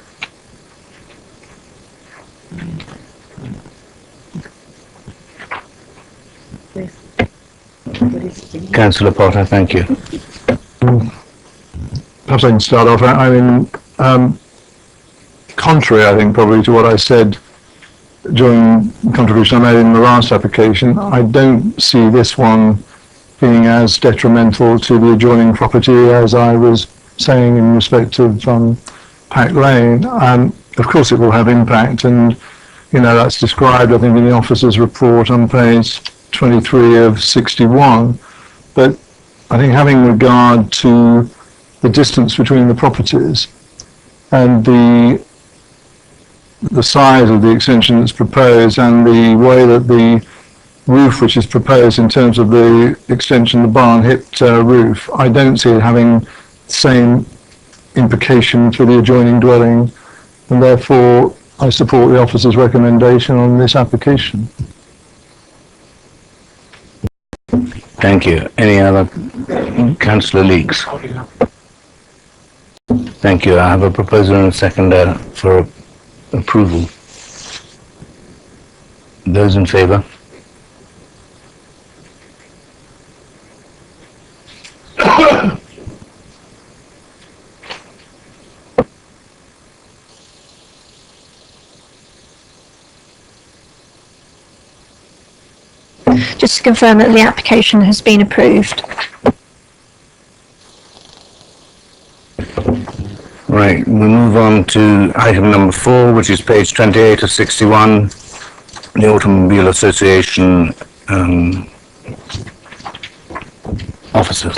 Councillor Potter, thank you. Perhaps I can start off. I mean, contrary, I think, probably to what I said during the contribution I made in the last application, I don't see this one being as detrimental to the adjoining property as I was saying in respect of Pack Lane. Of course it will have impact, and that's described, I think, in the officer's report on page 23 of 61. But I think having regard to the distance between the properties and the size of the extension that's proposed, and the way that the roof which is proposed in terms of the extension, the barn hip roof, I don't see it having the same implication for the adjoining dwelling, and therefore I support the officer's recommendation on this application. Thank you. Any other? Councillor Leeks. Thank you. I have a proposal and a seconder for approval. Those in favour? Just to confirm that the application has been approved. Right, we move on to item number 4, which is page 28 of 61, the Automobile Association officers.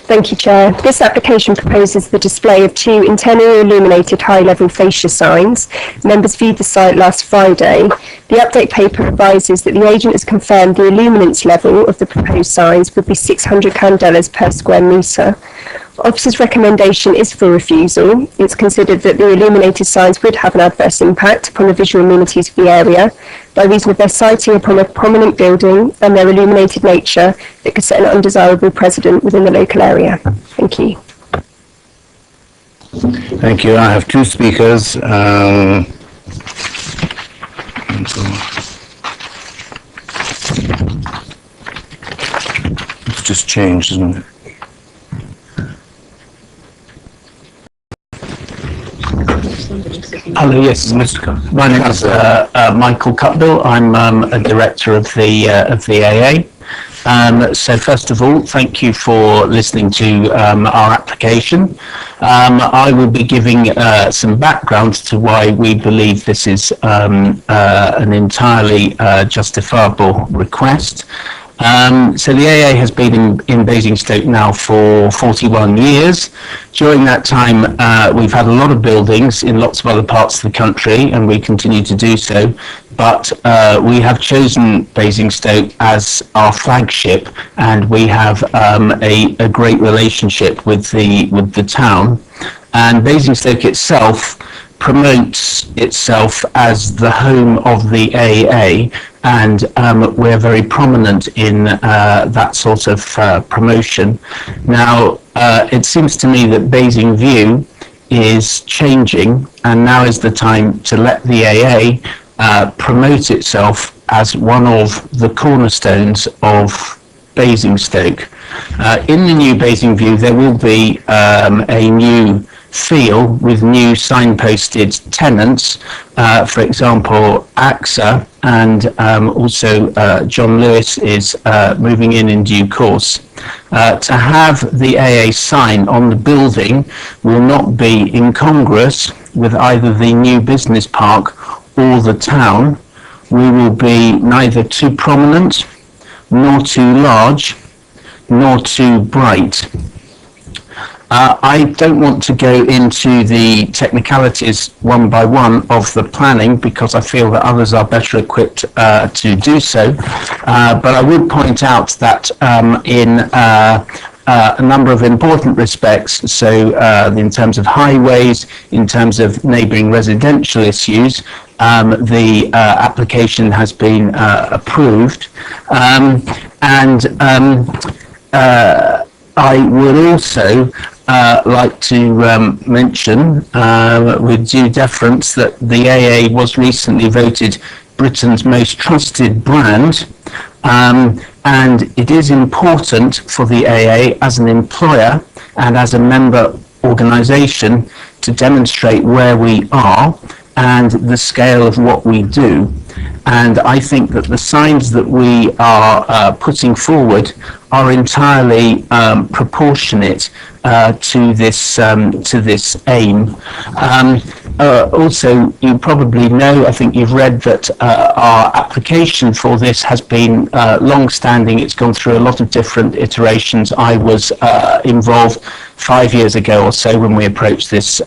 Thank you, Chair. This application proposes the display of 2 internally illuminated high-level fascia signs. Members viewed the site last Friday. The update paper advises that the agent has confirmed the illuminance level of the proposed signs would be 600 candelas per square metre. Officer's recommendation is for refusal. It's considered that the illuminated signs would have an adverse impact upon the visual amenities of the area by reason of their siting upon a prominent building and their illuminated nature that could set an undesirable precedent within the local area. Thank you. Thank you. I have 2 speakers. It's just changed, isn't it? Hello, yes, Mr. Cook. my name is Michael Cutbill. I'm a director of the AA. So first of all, thank you for listening to our application. I will be giving some background to why we believe this is an entirely justifiable request. So the AA has been in Basingstoke now for 41 years. During that time, we've had a lot of buildings in lots of other parts of the country, and we continue to do so. But we have chosen Basingstoke as our flagship, and we have a great relationship with the town. And Basingstoke itself promotes itself as the home of the AA, and we're very prominent in that sort of promotion. Now, it seems to me that Basing View is changing, and now is the time to let the AA promote itself as one of the cornerstones of Basingstoke. In the new Basing View, there will be a new feel with new signposted tenants, for example AXA, and also John Lewis is moving in due course. To have the AA sign on the building will not be incongruous with either the new business park or the town. We will be neither too prominent, nor too large, nor too bright. I don't want to go into the technicalities one by one of the planning because I feel that others are better equipped to do so, but I would point out that in a number of important respects, so in terms of highways, in terms of neighbouring residential issues, the application has been approved, and I would also like to mention with due deference that the AA was recently voted Britain's most trusted brand, and it is important for the AA as an employer and as a member organisation to demonstrate where we are and the scale of what we do. And I think that the signs that we are putting forward are entirely proportionate to this aim. Also, you probably know, I think you've read that our application for this has been long-standing. It's gone through a lot of different iterations. I was involved 5 years ago or so when we approached this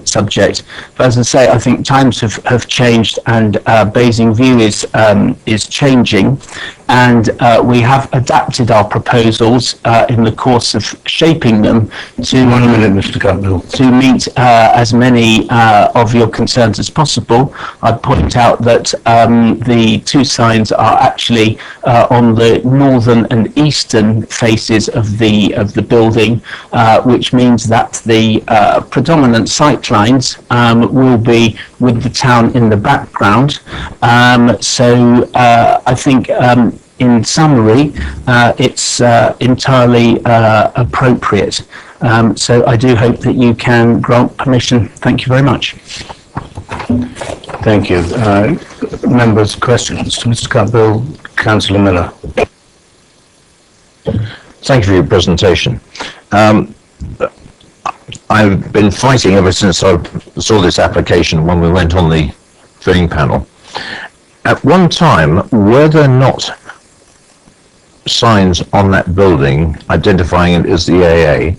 subject. But as I say, I think times have changed, and Basing View is changing, and we have adapted our proposals in the course of shaping them to Mr. Cutbill. to meet as many of your concerns as possible. I'd point out that the 2 signs are actually on the northern and eastern faces of the building, which means that the predominant sight lines will be with the town in the background. So I think in summary, it's entirely appropriate. So I do hope that you can grant permission. Thank you very much. Thank you. Members' questions to Mr. Cutbill, Councillor Miller. Thank you for your presentation. I've been fighting ever since I saw this application when we went on the voting panel. At one time, were there not signs on that building identifying it as the AA.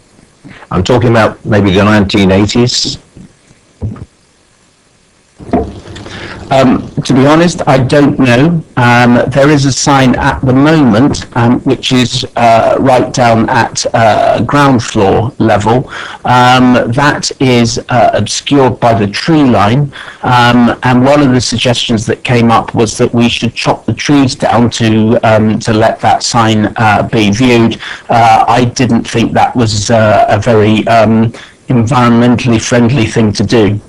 I'm talking about maybe the 1980s. To be honest, I don't know. There is a sign at the moment, which is right down at ground floor level. That is obscured by the tree line. And one of the suggestions that came up was that we should chop the trees down to let that sign be viewed. I didn't think that was a very environmentally friendly thing to do.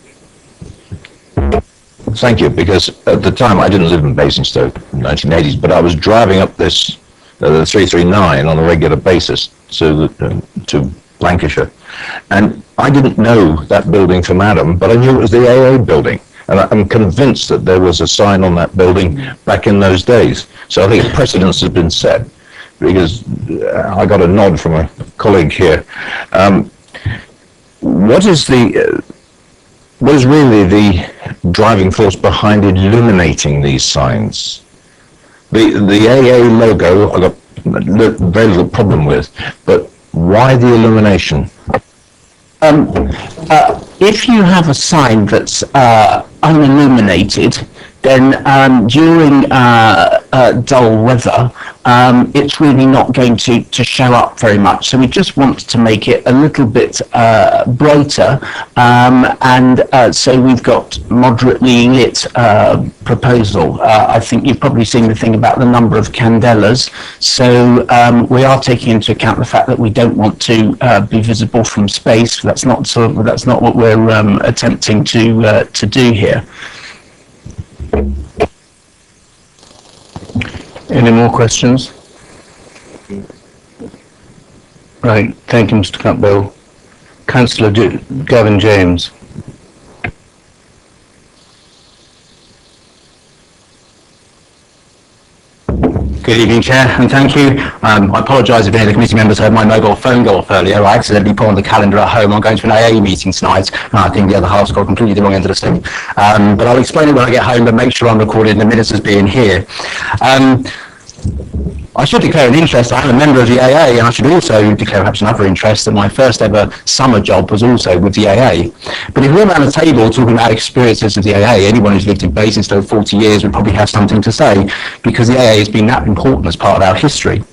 Thank you, because at the time I didn't live in Basingstoke in the 1980s, but I was driving up this the 339 on a regular basis to Lancashire, and I didn't know that building from Adam, but I knew it was the AA building, and I'm convinced that there was a sign on that building back in those days. So I think precedence has been set, because I got a nod from a colleague here. What is really the driving force behind illuminating these signs? The AA logo I got very little problem with, but why the illumination? If you have a sign that's unilluminated, then during dull weather, it's really not going to show up very much. So we just want to make it a little bit brighter, and so we've got moderately lit proposal. I think you've probably seen the thing about the number of candelas. So we are taking into account the fact that we don't want to be visible from space. That's not what we're attempting to do here. Any more questions? Right, thank you, Mr. Campbell. Councillor Gavin James. Good evening, Chair, and thank you. I apologise if any of the committee members heard my mobile phone go off earlier. I accidentally put on the calendar at home. I'm going to an AA meeting tonight, and I think the other half's got completely the wrong end of the stick. But I'll explain it when I get home, but make sure I'm recorded in the minutes as being here. I should declare an interest. I'm a member of the AA, and I should also declare perhaps another interest that my first ever summer job was also with the AA. But if we're around the table talking about experiences of the AA, anyone who's lived in Basingstoke 40 years would probably have something to say, because the AA has been that important as part of our history.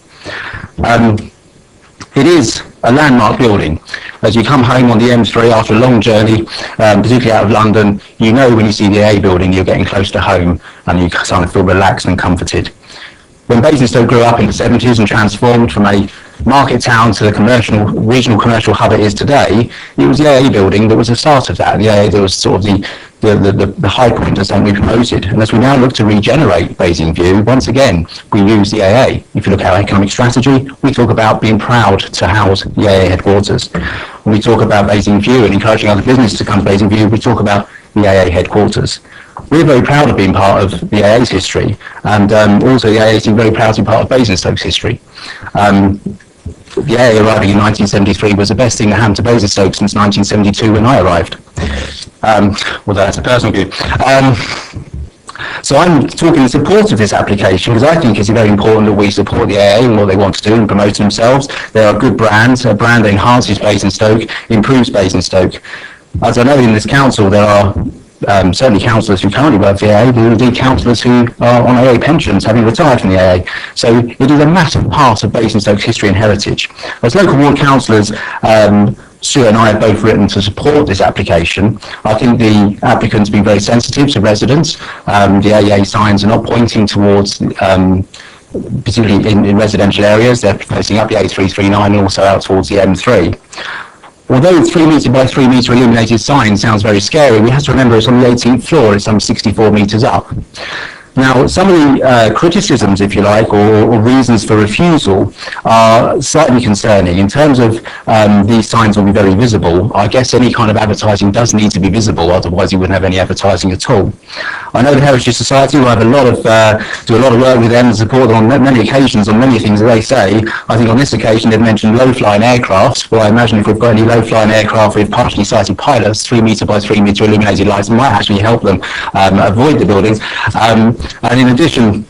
It is a landmark building. As you come home on the M3 after a long journey, particularly out of London, you know when you see the AA building you're getting close to home, and you kind of feel relaxed and comforted. When Basingstoke grew up in the 70s and transformed from a market town to the regional commercial hub it is today, it was the AA building that was the start of that. And the AA that was sort of the high point as we promoted. And as we now look to regenerate Basingview, once again, we use the AA. If you look at our economic strategy, we talk about being proud to house the AA headquarters. When we talk about Basingview and encouraging other businesses to come to Basingview, we talk about the AA headquarters. We're very proud of being part of the AA's history, and also the AA is very proud to be part of Basingstoke's history. The AA arriving in 1973 was the best thing that happened to Basingstoke since 1972 when I arrived. Well, that's a personal view. So I'm talking in support of this application because I think it's very important that we support the AA and what they want to do and promote themselves. They are good brands. A brand that enhances Basingstoke, improves Basingstoke. As I know in this council, there are certainly councillors who currently work for the AA, there are indeed councillors who are on AA pensions, having retired from the AA. So it is a massive part of Basingstoke's history and heritage. As local ward councillors, Sue and I have both written to support this application. I think the applicant's been very sensitive to residents. The AA signs are not pointing towards, particularly in residential areas, they're facing up the A339 and also out towards the M3. Although 3 metre by 3 metre illuminated sign sounds very scary, we have to remember it's on the 18th floor, it's some 64 metres up. Now, some of the criticisms, if you like, or reasons for refusal are slightly concerning. In terms of these signs will be very visible, I guess any kind of advertising does need to be visible, otherwise you wouldn't have any advertising at all. I know the Heritage Society will have do a lot of work with them and support them on many occasions on many things that they say. I think on this occasion they've mentioned low-flying aircraft. Well, I imagine if we've got any low-flying aircraft with partially sighted pilots, 3 metre by 3 metre illuminated lights might actually help them avoid the buildings. And in addition,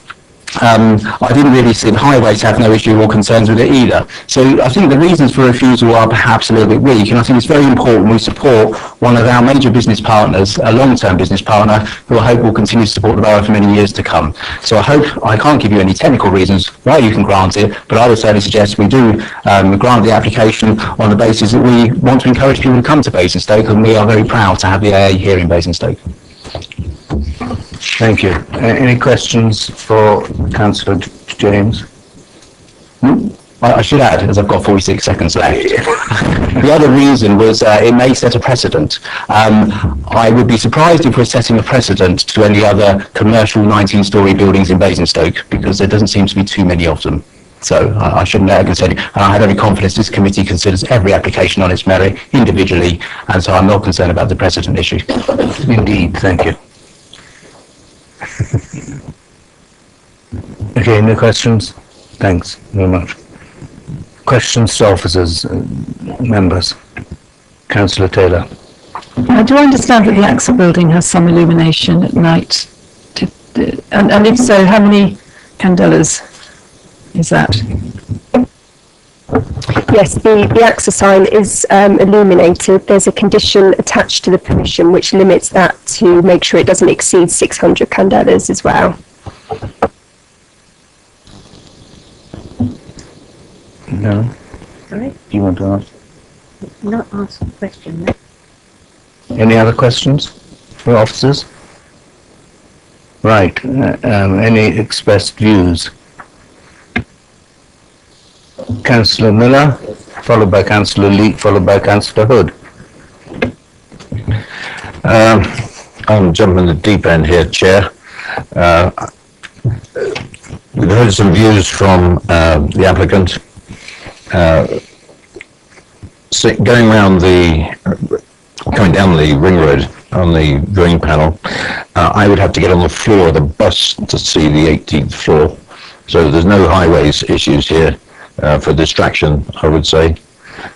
I didn't really see highways have no issue or concerns with it either. So I think the reasons for refusal are perhaps a little bit weak, and I think it's very important we support one of our major business partners, a long-term business partner, who I hope will continue to support the borough for many years to come. So I can't give you any technical reasons why you can grant it, but I would certainly suggest we do grant the application on the basis that we want to encourage people to come to Basingstoke, and we are very proud to have the AA here in Basingstoke. Thank you. Any questions for Councillor James? I should add, as I've got 46 seconds left, the other reason was it may set a precedent. I would be surprised if we're setting a precedent to any other commercial 19-storey buildings in Basingstoke, because there doesn't seem to be too many of them. So I shouldn't let it and I have every confidence this committee considers every application on its merit individually, and so I'm not concerned about the precedent issue. Indeed, thank you. Okay, no questions? Thanks very much. Questions to officers, members? Councillor Taylor. I do understand that the AXA building has some illumination at night. And if so, how many candelas is that? Yes, the AXA sign is illuminated. There's a condition attached to the permission which limits that to make sure it doesn't exceed 600 candelas as well. No? Sorry? Do you want to ask? Not ask a question. No. Any other questions for officers? Right, any expressed views? Councillor Miller, followed by Councillor Leake, followed by Councillor Hood. I'm jumping the deep end here, Chair. We've heard some views from the applicant. Going around coming down the ring road on the viewing panel, I would have to get on the floor of the bus to see the 18th floor. So there's no highways issues here for distraction, I would say.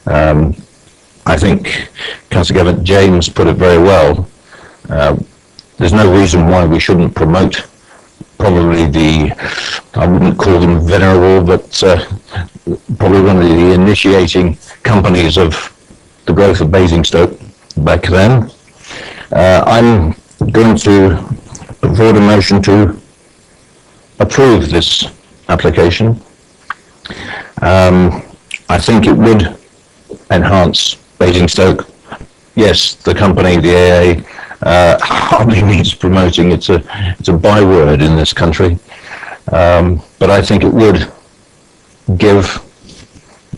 I think Councillor James put it very well. There's no reason why we shouldn't promote probably I wouldn't call them venerable, but probably one of the initiating companies of the growth of Basingstoke back then. I'm going to put forward a motion to approve this application. I think it would enhance Basingstoke. Yes, the company, the AA, hardly needs promoting. It's a byword in this country. But I think it would give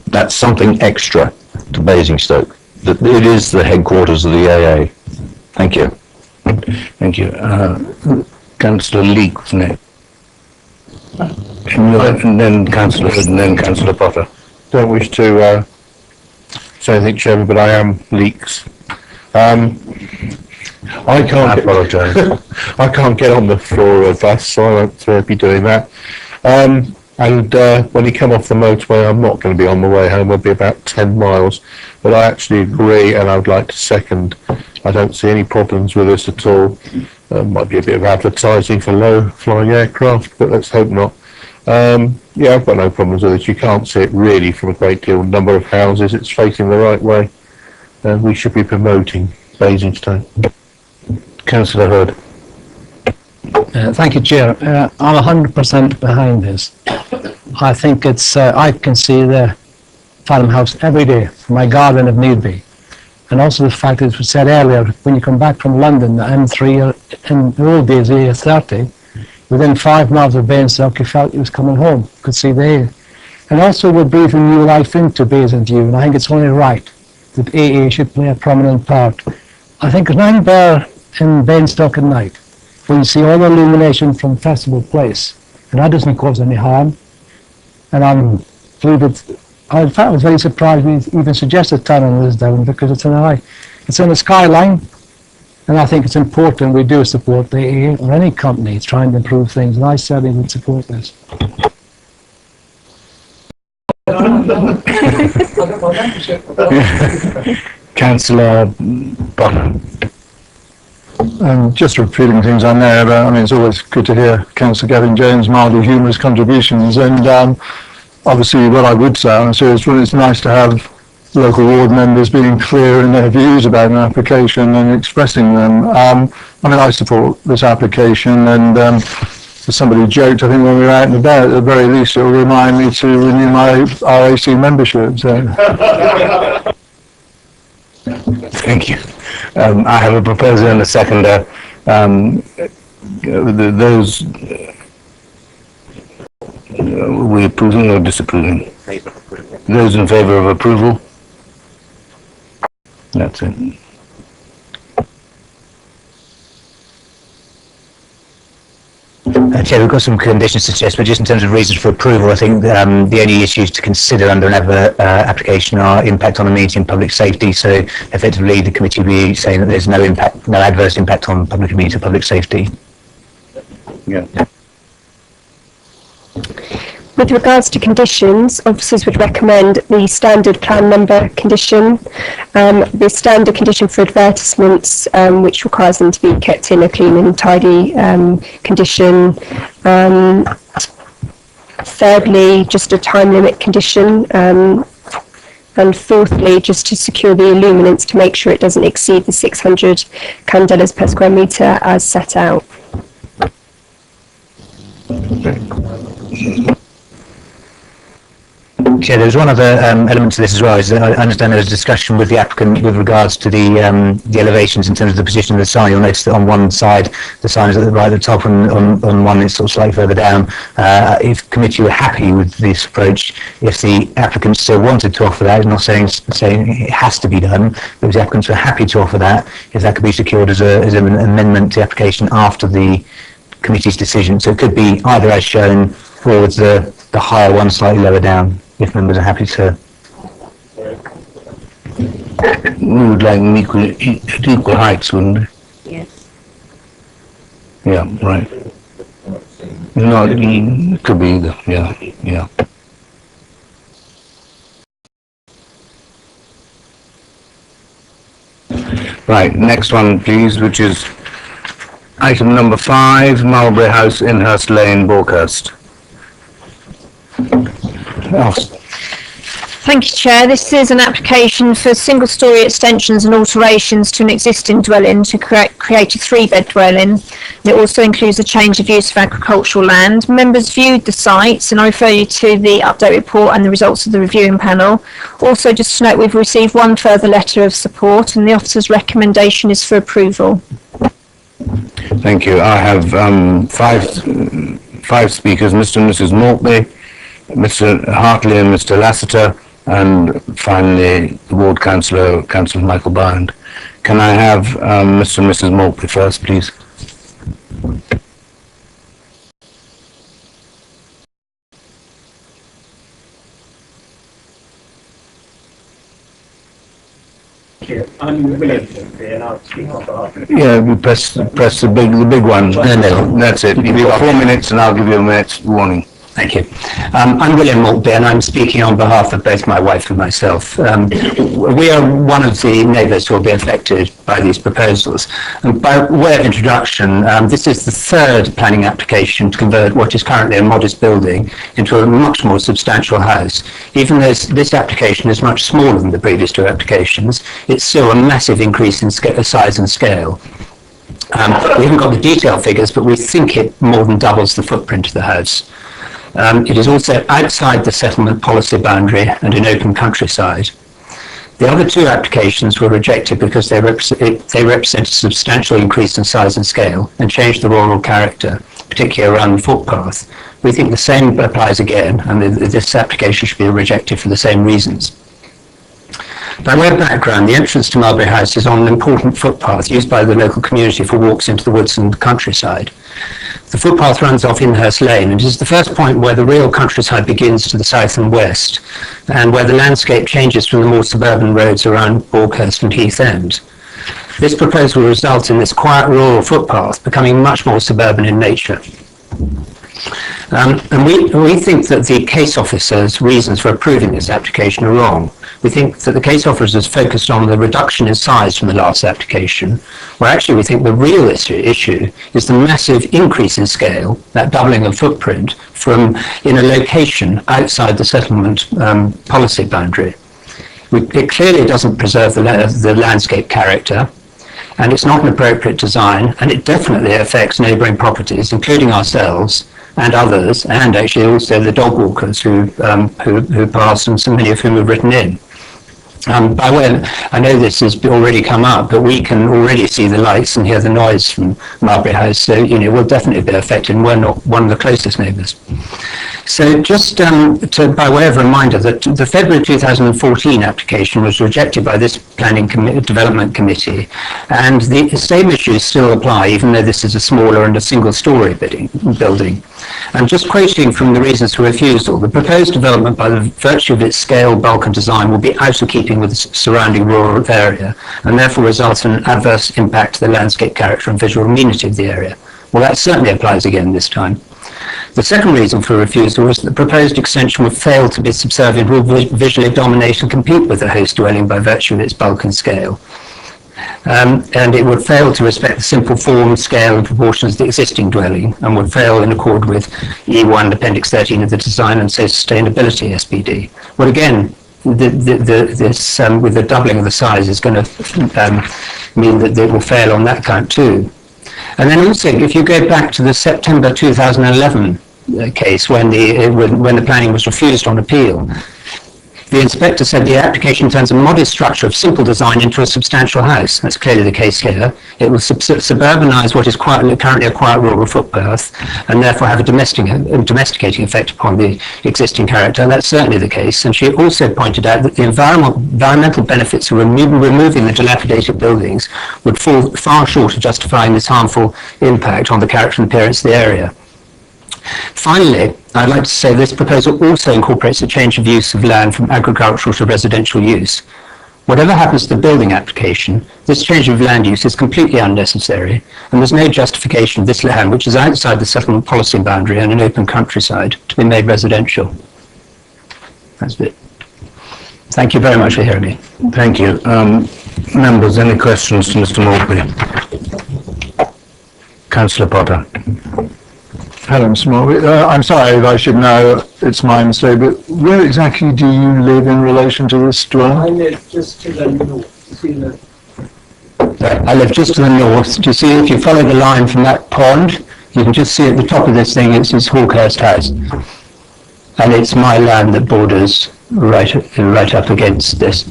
that something extra to Basingstoke. That it is the headquarters of the AA. Thank you. Thank you. Councillor Leake was next. And then Councillor Hood, and then Councillor Potter. Don't wish to say anything, Chairman, but I am Leaks. I apologise. I can't get on the floor of a bus, so I won't be doing that. And when you come off the motorway, I'm not going to be on my way home. I'll be about 10 miles. But I actually agree, and I would like to second. I don't see any problems with this at all. Might be a bit of advertising for low-flying aircraft, but let's hope not. Yeah, I've got no problems with it. You can't see it really from a great deal number of houses. It's facing the right way. And we should be promoting Basingstoke. Councillor Hood. Thank you, Chair. I'm 100% behind this. I think I can see the farmhouse every day from my garden if need be. And also the fact that it was said earlier, when you come back from London, the M3, in the old days, the A30, within 5 miles of Basingstoke, you felt you was coming home, could see the air. And also we're breathing new life into Basingstoke, and I think it's only right that AA should play a prominent part. I think when I'm there in Basingstoke at night, when you see all the illumination from Festival Place, and that doesn't cause any harm, and in fact I was very surprised we even suggested turning this down, because it's in the skyline, and I think it's important we do support the AA or any company trying to improve things, and I certainly would support this. Councillor Bonham. Just repeating things on there, but I mean, it's always good to hear Councillor Gavin Jones' mildly humorous contributions. And obviously, what I would say on a serious front, it's nice to have local ward members being clear in their views about an application and expressing them. I mean, I support this application, and as somebody joked, I think when we were out and about, at the very least, it will remind me to renew my RAC membership. So. Thank you. I have a proposer and a seconder. Those, are we approving or disapproving? Those in favour of approval? That's it. Chair, we've got some conditions to suggest, but just in terms of reasons for approval, I think the only issues to consider under an application are impact on amenity and public safety. So effectively, the committee will be saying that there's no adverse impact on public amenity or public safety. Yeah. With regards to conditions, officers would recommend the standard plan number condition, the standard condition for advertisements, which requires them to be kept in a clean and tidy condition. Thirdly, just a time limit condition. And fourthly, just to secure the illuminance to make sure it doesn't exceed the 600 candelas per square metre as set out. Chair, there's one other element to this as well. Is that I understand there was a discussion with the applicant with regards to the elevations in terms of the position of the sign. You'll notice that on one side the sign is right at the top, and on one it's sort of slightly further down. If committee were happy with this approach, if the applicants still wanted to offer that, I'm not saying it has to be done, but if the applicants were happy to offer that, if that could be secured as an amendment to the application after the committee's decision. So it could be either as shown or with the higher one slightly lower down, if members are happy to. We would like them equal heights, wouldn't we? Yes. Yeah, right. No, it could be either, yeah. Right, next one please, which is item number 5, Mulberry House, Inhurst Lane, Borkhurst. Thank you, Chair. This is an application for single-storey extensions and alterations to an existing dwelling to create a 3-bed dwelling. It also includes a change of use of agricultural land. Members viewed the sites, and I refer you to the update report and the results of the reviewing panel. Also, just to note, we've received one further letter of support, and the officer's recommendation is for approval. Thank you. I have five speakers, Mr. and Mrs. Maltby, Mr. Hartley and Mr. Lassiter, and finally the ward councillor, Councillor Michael Bound. Can I have Mr. and Mrs. Maltby first, please? I'm William and I'll speak on behalf of Yeah, you press the big one. No, that's it. You've got 4 minutes and I'll give you a minute's warning. Thank you. I'm William Maltby and I'm speaking on behalf of both my wife and myself. We are one of the neighbours who will be affected by these proposals. And by way of introduction, this is the third planning application to convert what is currently a modest building into a much more substantial house. Even though this application is much smaller than the previous 2 applications, it's still a massive increase in size and scale. We haven't got the detailed figures, but we think it more than doubles the footprint of the house. It is also outside the settlement policy boundary and in open countryside. The other 2 applications were rejected because they represent a substantial increase in size and scale and changed the rural character, particularly around the footpath. We think the same applies again, and this application should be rejected for the same reasons. By way of background, the entrance to Mulberry House is on an important footpath used by the local community for walks into the woods and countryside. The footpath runs off Inhurst Lane and is the first point where the real countryside begins to the south and west, and where the landscape changes from the more suburban roads around Borkhurst and Heath End. This proposal will result in this quiet rural footpath becoming much more suburban in nature. And we think that the case officer's reasons for approving this application are wrong. We think that the case officer is focused on the reduction in size from the last application, where actually we think the real issue is the massive increase in scale, that doubling of footprint, from in a location outside the settlement policy boundary. It clearly doesn't preserve the landscape character, and it's not an appropriate design, and it definitely affects neighbouring properties, including ourselves and others, and actually also the dog walkers who pass, and so many of whom have written in. By the way, I know this has already come up, but we can already see the lights and hear the noise from Marbury House, so we'll definitely be affected, and we're not one of the closest neighbours. So just by way of reminder, that the February 2014 application was rejected by this Development Committee, and the same issues still apply, even though this is a smaller and a single-storey building. And just quoting from the reasons for refusal, the proposed development, by the virtue of its scale, bulk and design, will be out of keeping with the surrounding rural area, and therefore result in an adverse impact to the landscape character and visual amenity of the area. Well, that certainly applies again this time. The second reason for refusal was that the proposed extension would fail to be subservient, will visually dominate and compete with the host dwelling by virtue of its bulk and scale. And it would fail to respect the simple form, scale and proportions of the existing dwelling, and would fail in accord with E1 Appendix 13 of the Design and Sustainability SPD. Well, again, this with the doubling of the size is going to mean that it will fail on that count too. And then also, if you go back to the September 2011 case when the planning was refused on appeal, the inspector said the application turns a modest structure of simple design into a substantial house. That's clearly the case here. It will suburbanise what is currently a quiet rural footpath, and therefore have a domesticating effect upon the existing character. That's certainly the case. And she also pointed out that the environmental benefits of removing the dilapidated buildings would fall far short of justifying this harmful impact on the character and appearance of the area. Finally, I'd like to say this proposal also incorporates a change of use of land from agricultural to residential use. Whatever happens to the building application, this change of land use is completely unnecessary, and there's no justification of this land, which is outside the settlement policy boundary and an open countryside, to be made residential. That's it. Thank you very much for hearing me. Thank you. Members, any questions to Mr. Maltby? Councillor Potter. Hello, Mr. Maltby. I'm sorry if I should know, it's my mistake, but where exactly do you live in relation to this dwelling? I live just to the north. I live just to the north. Do you see, if you follow the line from that pond, you can just see at the top of this thing, it's Hawkhurst House. And it's my land that borders right up against this.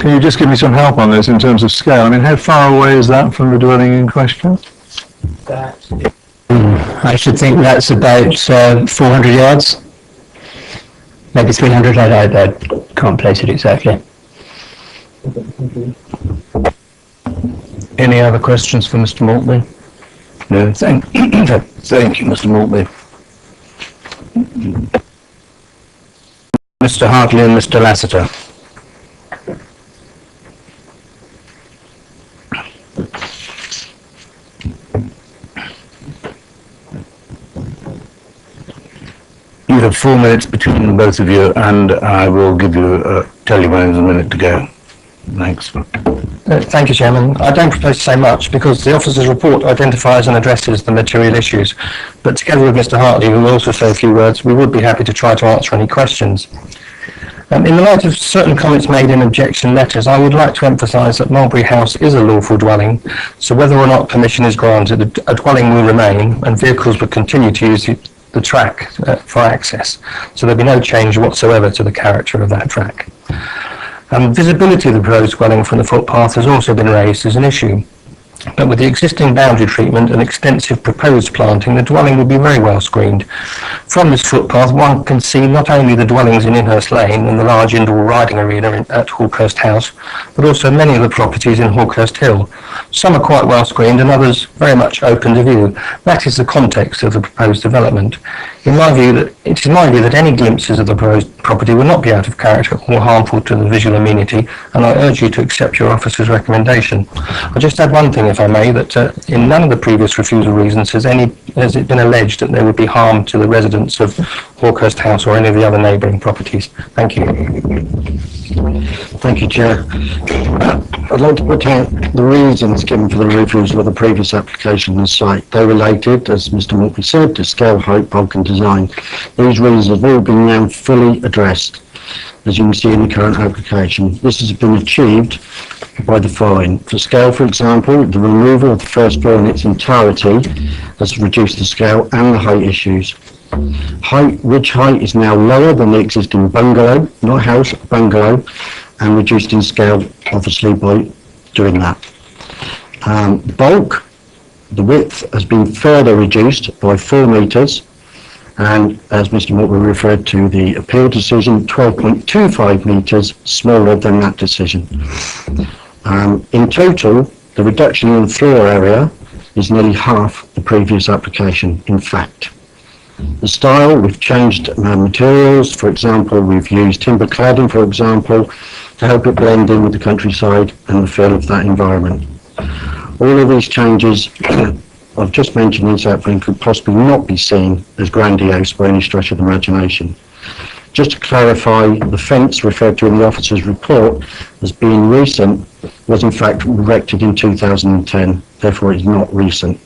Can you just give me some help on this in terms of scale? I mean, how far away is that from the dwelling in question? I should think that's about 400 yards. Maybe 300, I can't place it exactly. Any other questions for Mr. Maltby? No, thank you, Mr. Maltby. Mr. Hartley and Mr. Lassiter. You have 4 minutes between both of you, and I will tell you when there's a minute to go. Thanks. Thank you, Chairman. I don't propose to say much because the officer's report identifies and addresses the material issues. But together with Mr. Hartley, who will also say a few words, we would be happy to try to answer any questions. In the light of certain comments made in objection letters, I would like to emphasise that Mulberry House is a lawful dwelling, so whether or not permission is granted, a dwelling will remain and vehicles will continue to use the track for access. So there'll be no change whatsoever to the character of that track. Visibility of the proposed dwelling from the footpath has also been raised as an issue. But with the existing boundary treatment and extensive proposed planting, the dwelling will be very well screened. From this footpath, one can see not only the dwellings in Inhurst Lane and the large indoor riding arena at Hawkhurst House, but also many of the properties in Hawkhurst Hill. Some are quite well screened and others very much open to view. That is the context of the proposed development. It is my view that any glimpses of the property will not be out of character or harmful to the visual amenity, and I urge you to accept your officer's recommendation. I'll just add one thing, if I may, that in none of the previous refusal reasons has it been alleged that there would be harm to the residents of Hawkhurst House or any of the other neighbouring properties. Thank you. Thank you, Chair. I'd like to put out the reasons given for the refusal of the previous application on the site. They're related, as Mr. Mortley said, to scale, height, bulk and design. These reasons have all been now fully addressed, as you can see in the current application. This has been achieved by the following. For scale, for example, the removal of the first floor in its entirety has reduced the scale and the height issues. Ridge height is now lower than the existing bungalow, not house, bungalow, and reduced in scale, obviously, by doing that. Bulk, the width has been further reduced by 4 metres, and as Mr. Mortley referred to the appeal decision, 12.25 metres smaller than that decision. In total, the reduction in the floor area is nearly half the previous application, in fact. The style, we've changed materials. For example, we've used timber cladding, for example, to help it blend in with the countryside and the feel of that environment. All of these changes I've just mentioned in this application could possibly not be seen as grandiose by any stretch of the imagination. Just to clarify, the fence referred to in the officer's report as being recent was in fact erected in 2010, therefore it's not recent.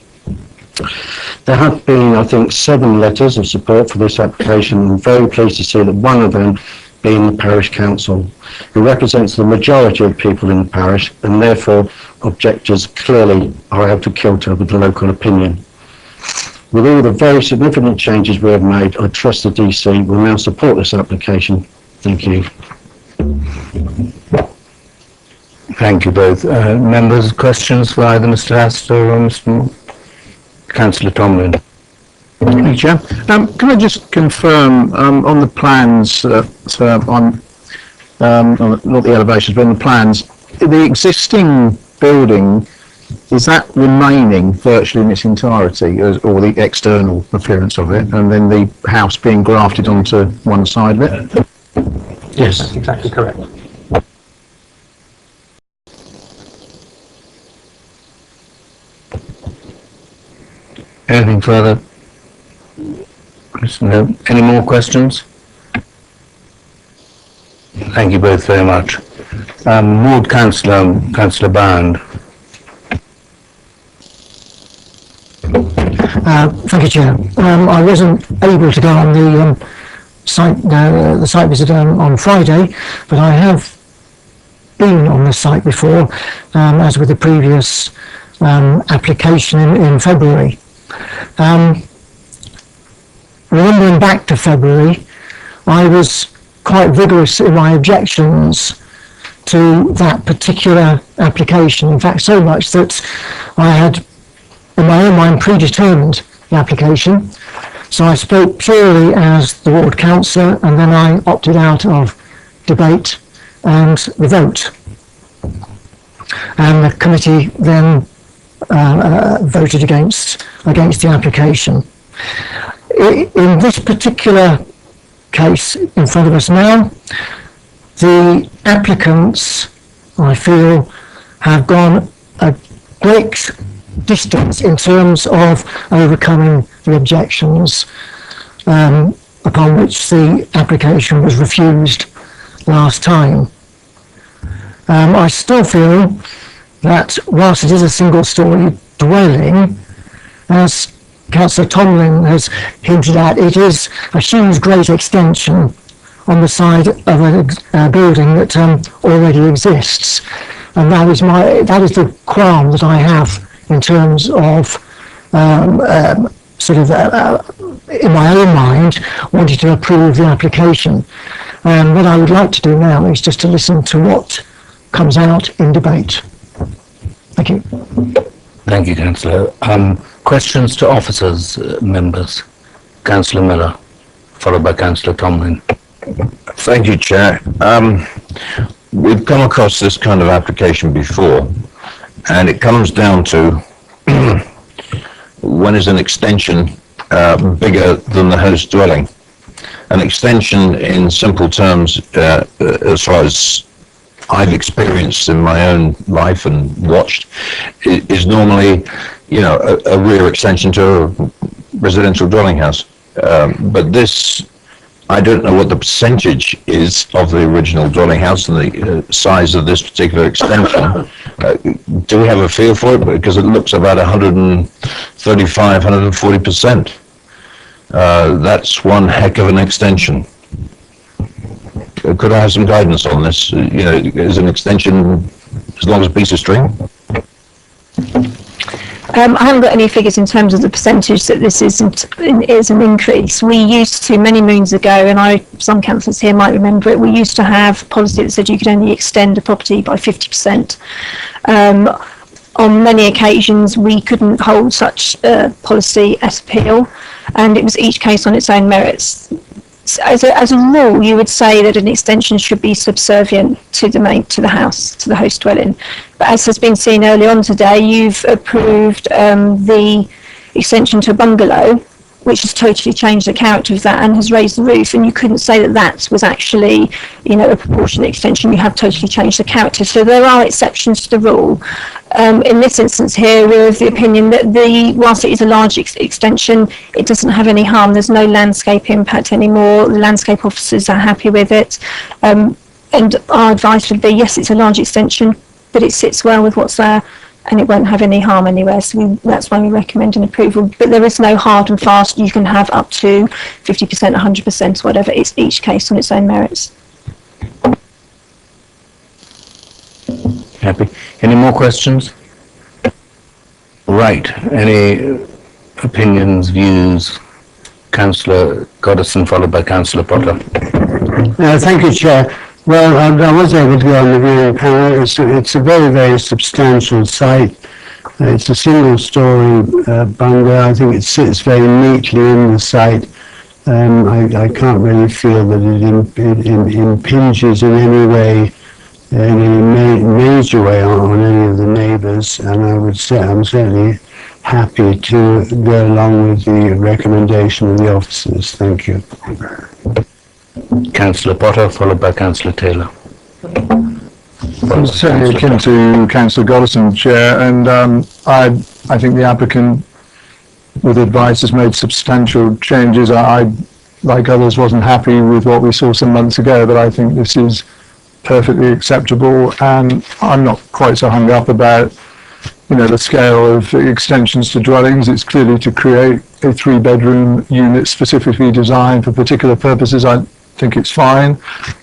There have been, I think, 7 letters of support for this application. I'm very pleased to see that one of them being the parish council, who represents the majority of people in the parish, and therefore objectors clearly are out of kilter with the local opinion. With all the very significant changes we have made, I trust the DC will now support this application. Thank you. Thank you both. Members, questions for either Mr. Astor or Mr. Councillor Tomlin? Thank you, Chair. Can I just confirm on the plans, not the elevations, but on the plans, the existing building, is that remaining virtually in its entirety, or the external appearance of it, and then the house being grafted onto one side of it? Yes, exactly correct. Anything further? No. Any more questions? Thank you both very much. Ward Councillor, Councillor Bound. Thank you, Chair. I wasn't able to go on the site visit on Friday, but I have been on the site before, as with the previous application in February. Remembering back to February, I was quite vigorous in my objections to that particular application. In fact, so much that I had, in my own mind, predetermined the application. So I spoke purely as the ward councillor, and then I opted out of debate and the vote. And the committee then voted against the application. In this particular case in front of us now, the applicants, I feel, have gone a great distance in terms of overcoming the objections upon which the application was refused last time. I still feel that whilst it is a single-storey dwelling, as Councillor Tomlin has hinted at, it is a huge, great extension on the side of a building that already exists, and that is the qualm that I have in terms of in my own mind wanting to approve the application. And what I would like to do now is just to listen to what comes out in debate. Thank you. Thank you, Councillor. Questions to officers, members? Councillor Miller, followed by Councillor Tomlin. Thank you, Chair. We've come across this kind of application before, and it comes down to when is an extension bigger than the host dwelling? an extension in simple terms, as far as I've experienced in my own life and watched, is normally, a rear extension to a residential dwelling house. But this, I don't know what the percentage is of the original dwelling house and the size of this particular extension. Do we have a feel for it? Because it looks about 135, 140%. That's one heck of an extension. Could I have some guidance on this? Is an extension as long as a piece of string? I haven't got any figures in terms of the percentage that this is an increase. We used to, many moons ago, and some councillors here might remember it, we used to have a policy that said you could only extend a property by 50%. On many occasions, we couldn't hold such policy at appeal, and it was each case on its own merits. As a rule, you would say that an extension should be subservient to the house, to the host dwelling. But as has been seen earlier on today, you've approved the extension to a bungalow, which has totally changed the character of that and has raised the roof. And you couldn't say that that was actually, a proportionate extension. You have totally changed the character. So there are exceptions to the rule. In this instance here, we're of the opinion that whilst it is a large extension, it doesn't have any harm. There's no landscape impact anymore. The landscape officers are happy with it. And our advice would be, yes, it's a large extension, but it sits well with what's there and it won't have any harm anywhere. So that's why we recommend an approval. But there is no hard and fast. You can have up to 50%, 100%, whatever. It's each case on its own merits. Happy. Any more questions? Right. Any opinions, views? Councillor Goddison, followed by Councillor Potter. Thank you, Chair. Well, I was able to go on the viewing panel. It's a very, very substantial site. It's a single-storey bungalow. I think it sits very neatly in the site. I can't really feel that it impinges in any way, in any major way on any of the neighbours, and I would say I'm certainly happy to go along with the recommendation of the officers. Thank you. Councillor Potter, followed by Councillor Taylor. I'm certainly akin to Councillor Goddison, Chair, and I think the applicant, with advice, has made substantial changes. I, like others, wasn't happy with what we saw some months ago, but I think this is perfectly acceptable, and I'm not quite so hung up about the scale of extensions to dwellings. It's clearly to create a 3-bedroom unit specifically designed for particular purposes. I think it's fine.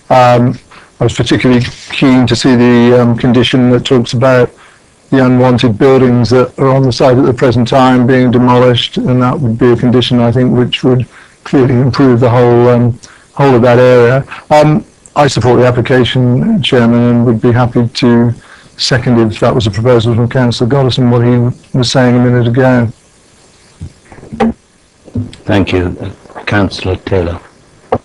I was particularly keen to see the condition that talks about the unwanted buildings that are on the site at the present time being demolished, and that would be a condition, I think, which would clearly improve the whole of that area. I support the application, Chairman, and would be happy to second if that was a proposal from Councillor Goddison, what he was saying a minute ago. Thank you. Councillor Taylor.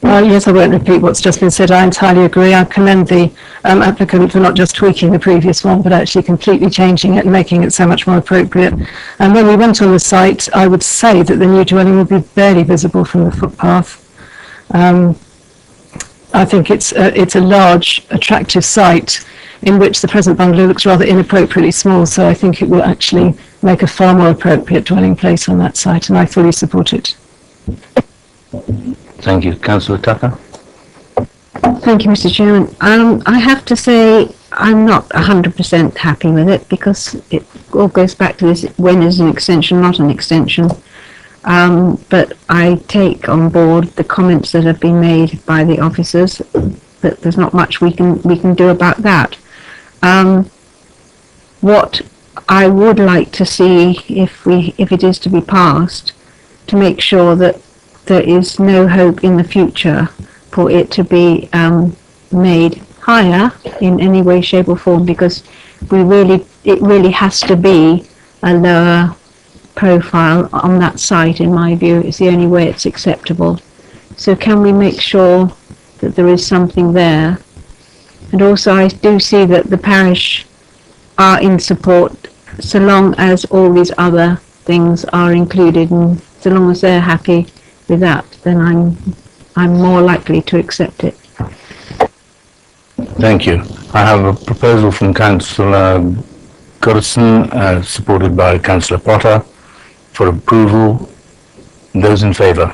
Yes, I won't repeat what's just been said. I entirely agree. I commend the applicant for not just tweaking the previous one, but actually completely changing it and making it so much more appropriate. And when we went on the site, I would say that the new dwelling will be barely visible from the footpath. I think it's a large, attractive site in which the present bungalow looks rather inappropriately small, so I think it will actually make a far more appropriate dwelling place on that site, and I fully support it. Thank you. Councillor Tucker. Thank you, Mr. Chairman. I have to say I'm not 100% happy with it, because it all goes back to this: when is an extension not an extension? But I take on board the comments that have been made by the officers, that there's not much we can do about that. What I would like to see, if it is to be passed, to make sure that there is no hope in the future for it to be made higher in any way, shape or form, because it really has to be a lower profile on that site. In my view, it's the only way it's acceptable. So can we make sure that there is something there? And also I do see that the parish are in support, so long as all these other things are included, and so long as they're happy with that, then I'm more likely to accept it. Thank you. I have a proposal from Councillor Goodson, supported by Councillor Potter, for approval. Those in favour?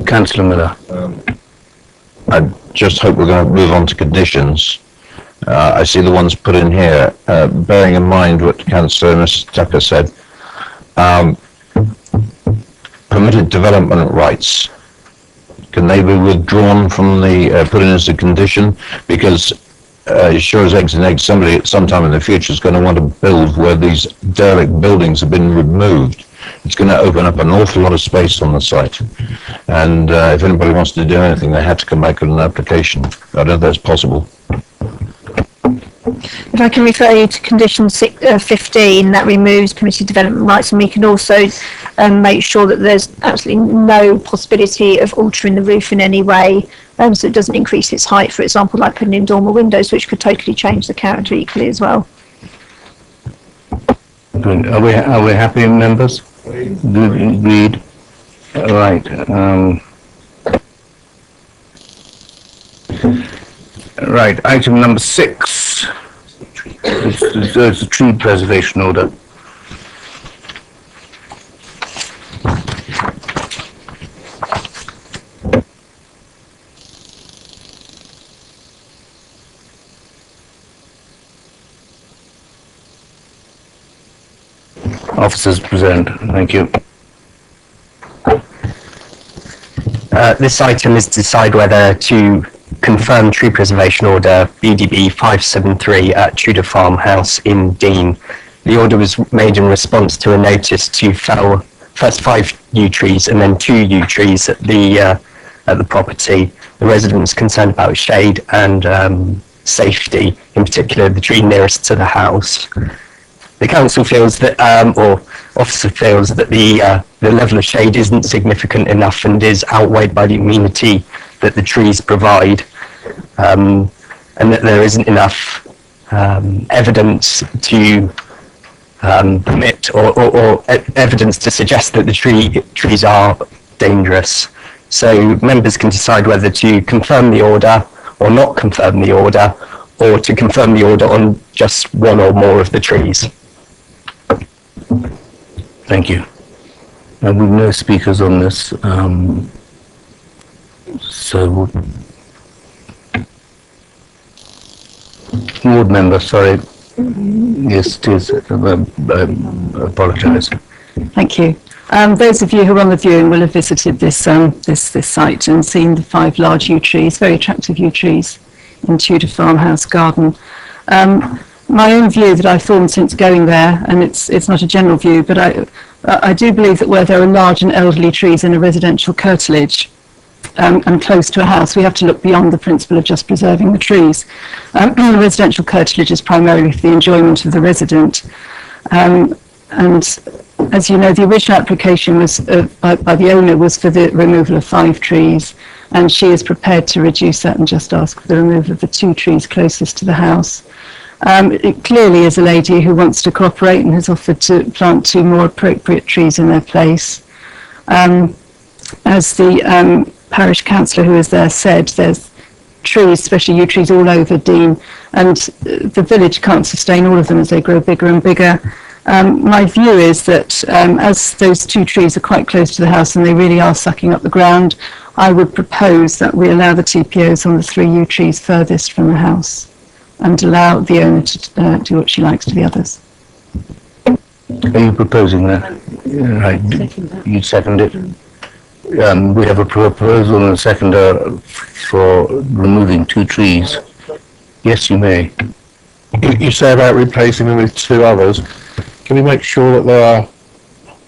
Councillor Miller. I just hope we're going to move on to conditions. I see the ones put in here, bearing in mind what Councillor Mr. Tucker said. Permitted development rights, can they be withdrawn from the, put in as a condition? Because sure as eggs and eggs, somebody at some time in the future is going to want to build where these derelict buildings have been removed. It's going to open up an awful lot of space on the site. And if anybody wants to do anything, they had to come back with an application. I don't know if that's possible. If I can refer you to condition 15, that removes permitted development rights, and we can also make sure that there's absolutely no possibility of altering the roof in any way, so it doesn't increase its height, for example, like putting in dormer windows, which could totally change the character equally as well. Good. Are we happy, members? Agreed. Right. Right. Item number 6. It's a tree preservation order. Officers present. Thank you. This item is to decide whether to confirm tree preservation order BDB 573 at Tudor Farmhouse in Dean. The order was made in response to a notice to fell first 5 yew trees and then 2 yew trees at the property. The residents concerned about shade and safety, in particular the tree nearest to the house. The council feels that, or officer feels that the level of shade isn't significant enough and is outweighed by the amenity that the trees provide, and that there isn't enough evidence to permit or evidence to suggest that the trees are dangerous. So members can decide whether to confirm the order or not confirm the order, or to confirm the order on just one or more of the trees. Thank you. We've no speakers on this, so ward member, sorry. Yes, it is. Apologise. Thank you. Those of you who are on the viewing will have visited this site and seen the 5 large yew trees, very attractive yew trees in Tudor Farmhouse garden. My own view that I've formed since going there, and it's not a general view, but I do believe that where there are large and elderly trees in a residential curtilage and close to a house, we have to look beyond the principle of just preserving the trees. The residential curtilage is primarily for the enjoyment of the resident. And as you know, the original application was by the owner was for the removal of 5 trees, and she is prepared to reduce that and just ask for the removal of the 2 trees closest to the house. It clearly is a lady who wants to cooperate and has offered to plant 2 more appropriate trees in their place. As the parish councillor who was there said, there's trees, especially yew trees, all over Dean, and the village can't sustain all of them as they grow bigger and bigger. My view is that as those 2 trees are quite close to the house and they really are sucking up the ground, I would propose that we allow the TPOs on the 3 yew trees furthest from the house and allow the owner to do what she likes to the others. Are you proposing that? Right, you second it. We have a proposal and a seconder for removing 2 trees. Yes, you may. You say about replacing them with 2 others. Can we make sure that they are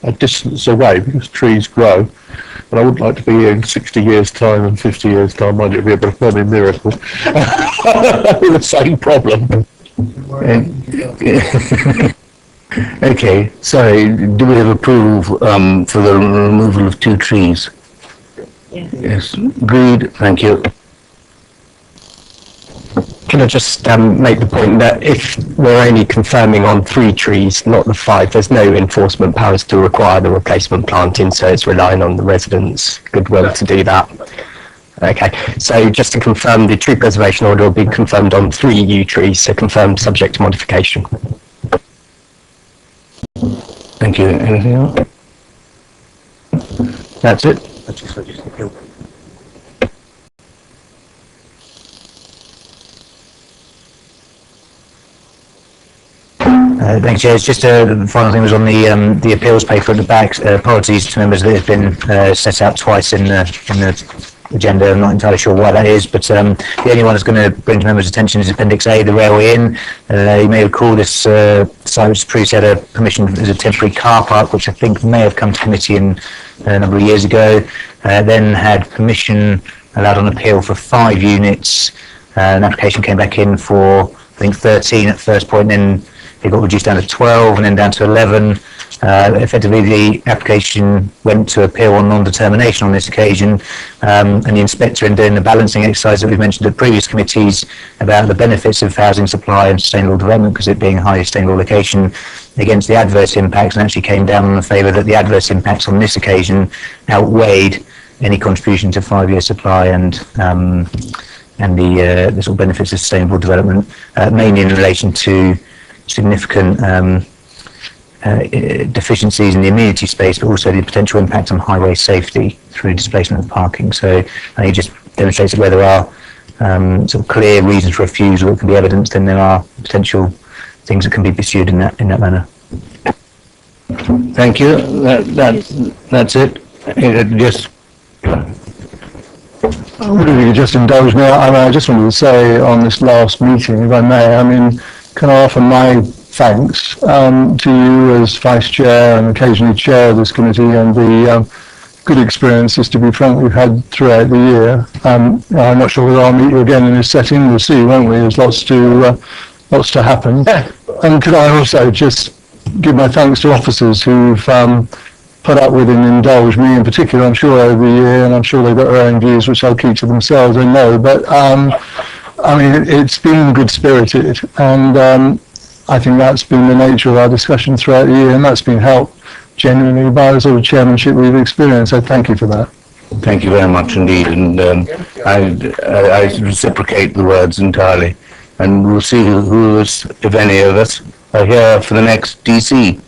a distance away, because trees grow? But I wouldn't like to be here in 60 years' time and 50 years' time. Might it be a blooming miracle? With the same problem. Okay, sorry, do we have approval for the removal of 2 trees? Yes. Yes, agreed, thank you. Can I just make the point that if we're only confirming on 3 trees, not the 5, there's no enforcement powers to require the replacement planting, so it's relying on the residents' goodwill to do that. Okay, so just to confirm, the tree preservation order will be confirmed on 3 yew trees, so confirmed subject to modification. Thank you. Anything else? That's it? Thanks, Chair. It's just the final thing was on the appeals paper at the back. Apologies to members that it's been set out twice in the agenda. I'm not entirely sure why that is, but the only one that's going to bring to members' attention is Appendix A, the Railway Inn. You may recall this site which previously had a permission as a temporary car park, which I think may have come to committee a number of years ago. Then had permission allowed on appeal for 5 units. An application came back in for, I think, 13 at first point, then it got reduced down to 12 and then down to 11. Effectively, the application went to appeal on non-determination on this occasion, and the inspector, in doing the balancing exercise that we've mentioned at previous committees about the benefits of housing supply and sustainable development, because it being a highly sustainable location, against the adverse impacts, and actually came down on the favour that the adverse impacts on this occasion outweighed any contribution to 5-year supply and the sort of benefits of sustainable development, mainly in relation to significant deficiencies in the amenity space, but also the potential impact on highway safety through displacement of parking. So I think it just demonstrates that where there are sort of clear reasons for refusal that can be evidenced, then there are potential things that can be pursued in that manner. Thank you. That's it. Just. I wonder if you could just indulge me. I just wanted to say on this last meeting, if I may, I mean, can I offer my thanks to you as Vice Chair and occasionally Chair of this committee, and the good experiences, to be frank, we've had throughout the year. I'm not sure whether I'll meet you again in this setting. We'll see, won't we? There's lots to happen. And could I also just give my thanks to officers who've put up with and indulged me in particular, I'm sure, over the year, and I'm sure they've got their own views which they'll keep to themselves, I know, but I mean, it's been good-spirited, and I think that's been the nature of our discussion throughout the year, and that's been helped genuinely by the sort of chairmanship we've experienced, so thank you for that. Thank you very much indeed, and I reciprocate the words entirely, and we'll see who is, if any of us, are here for the next DC.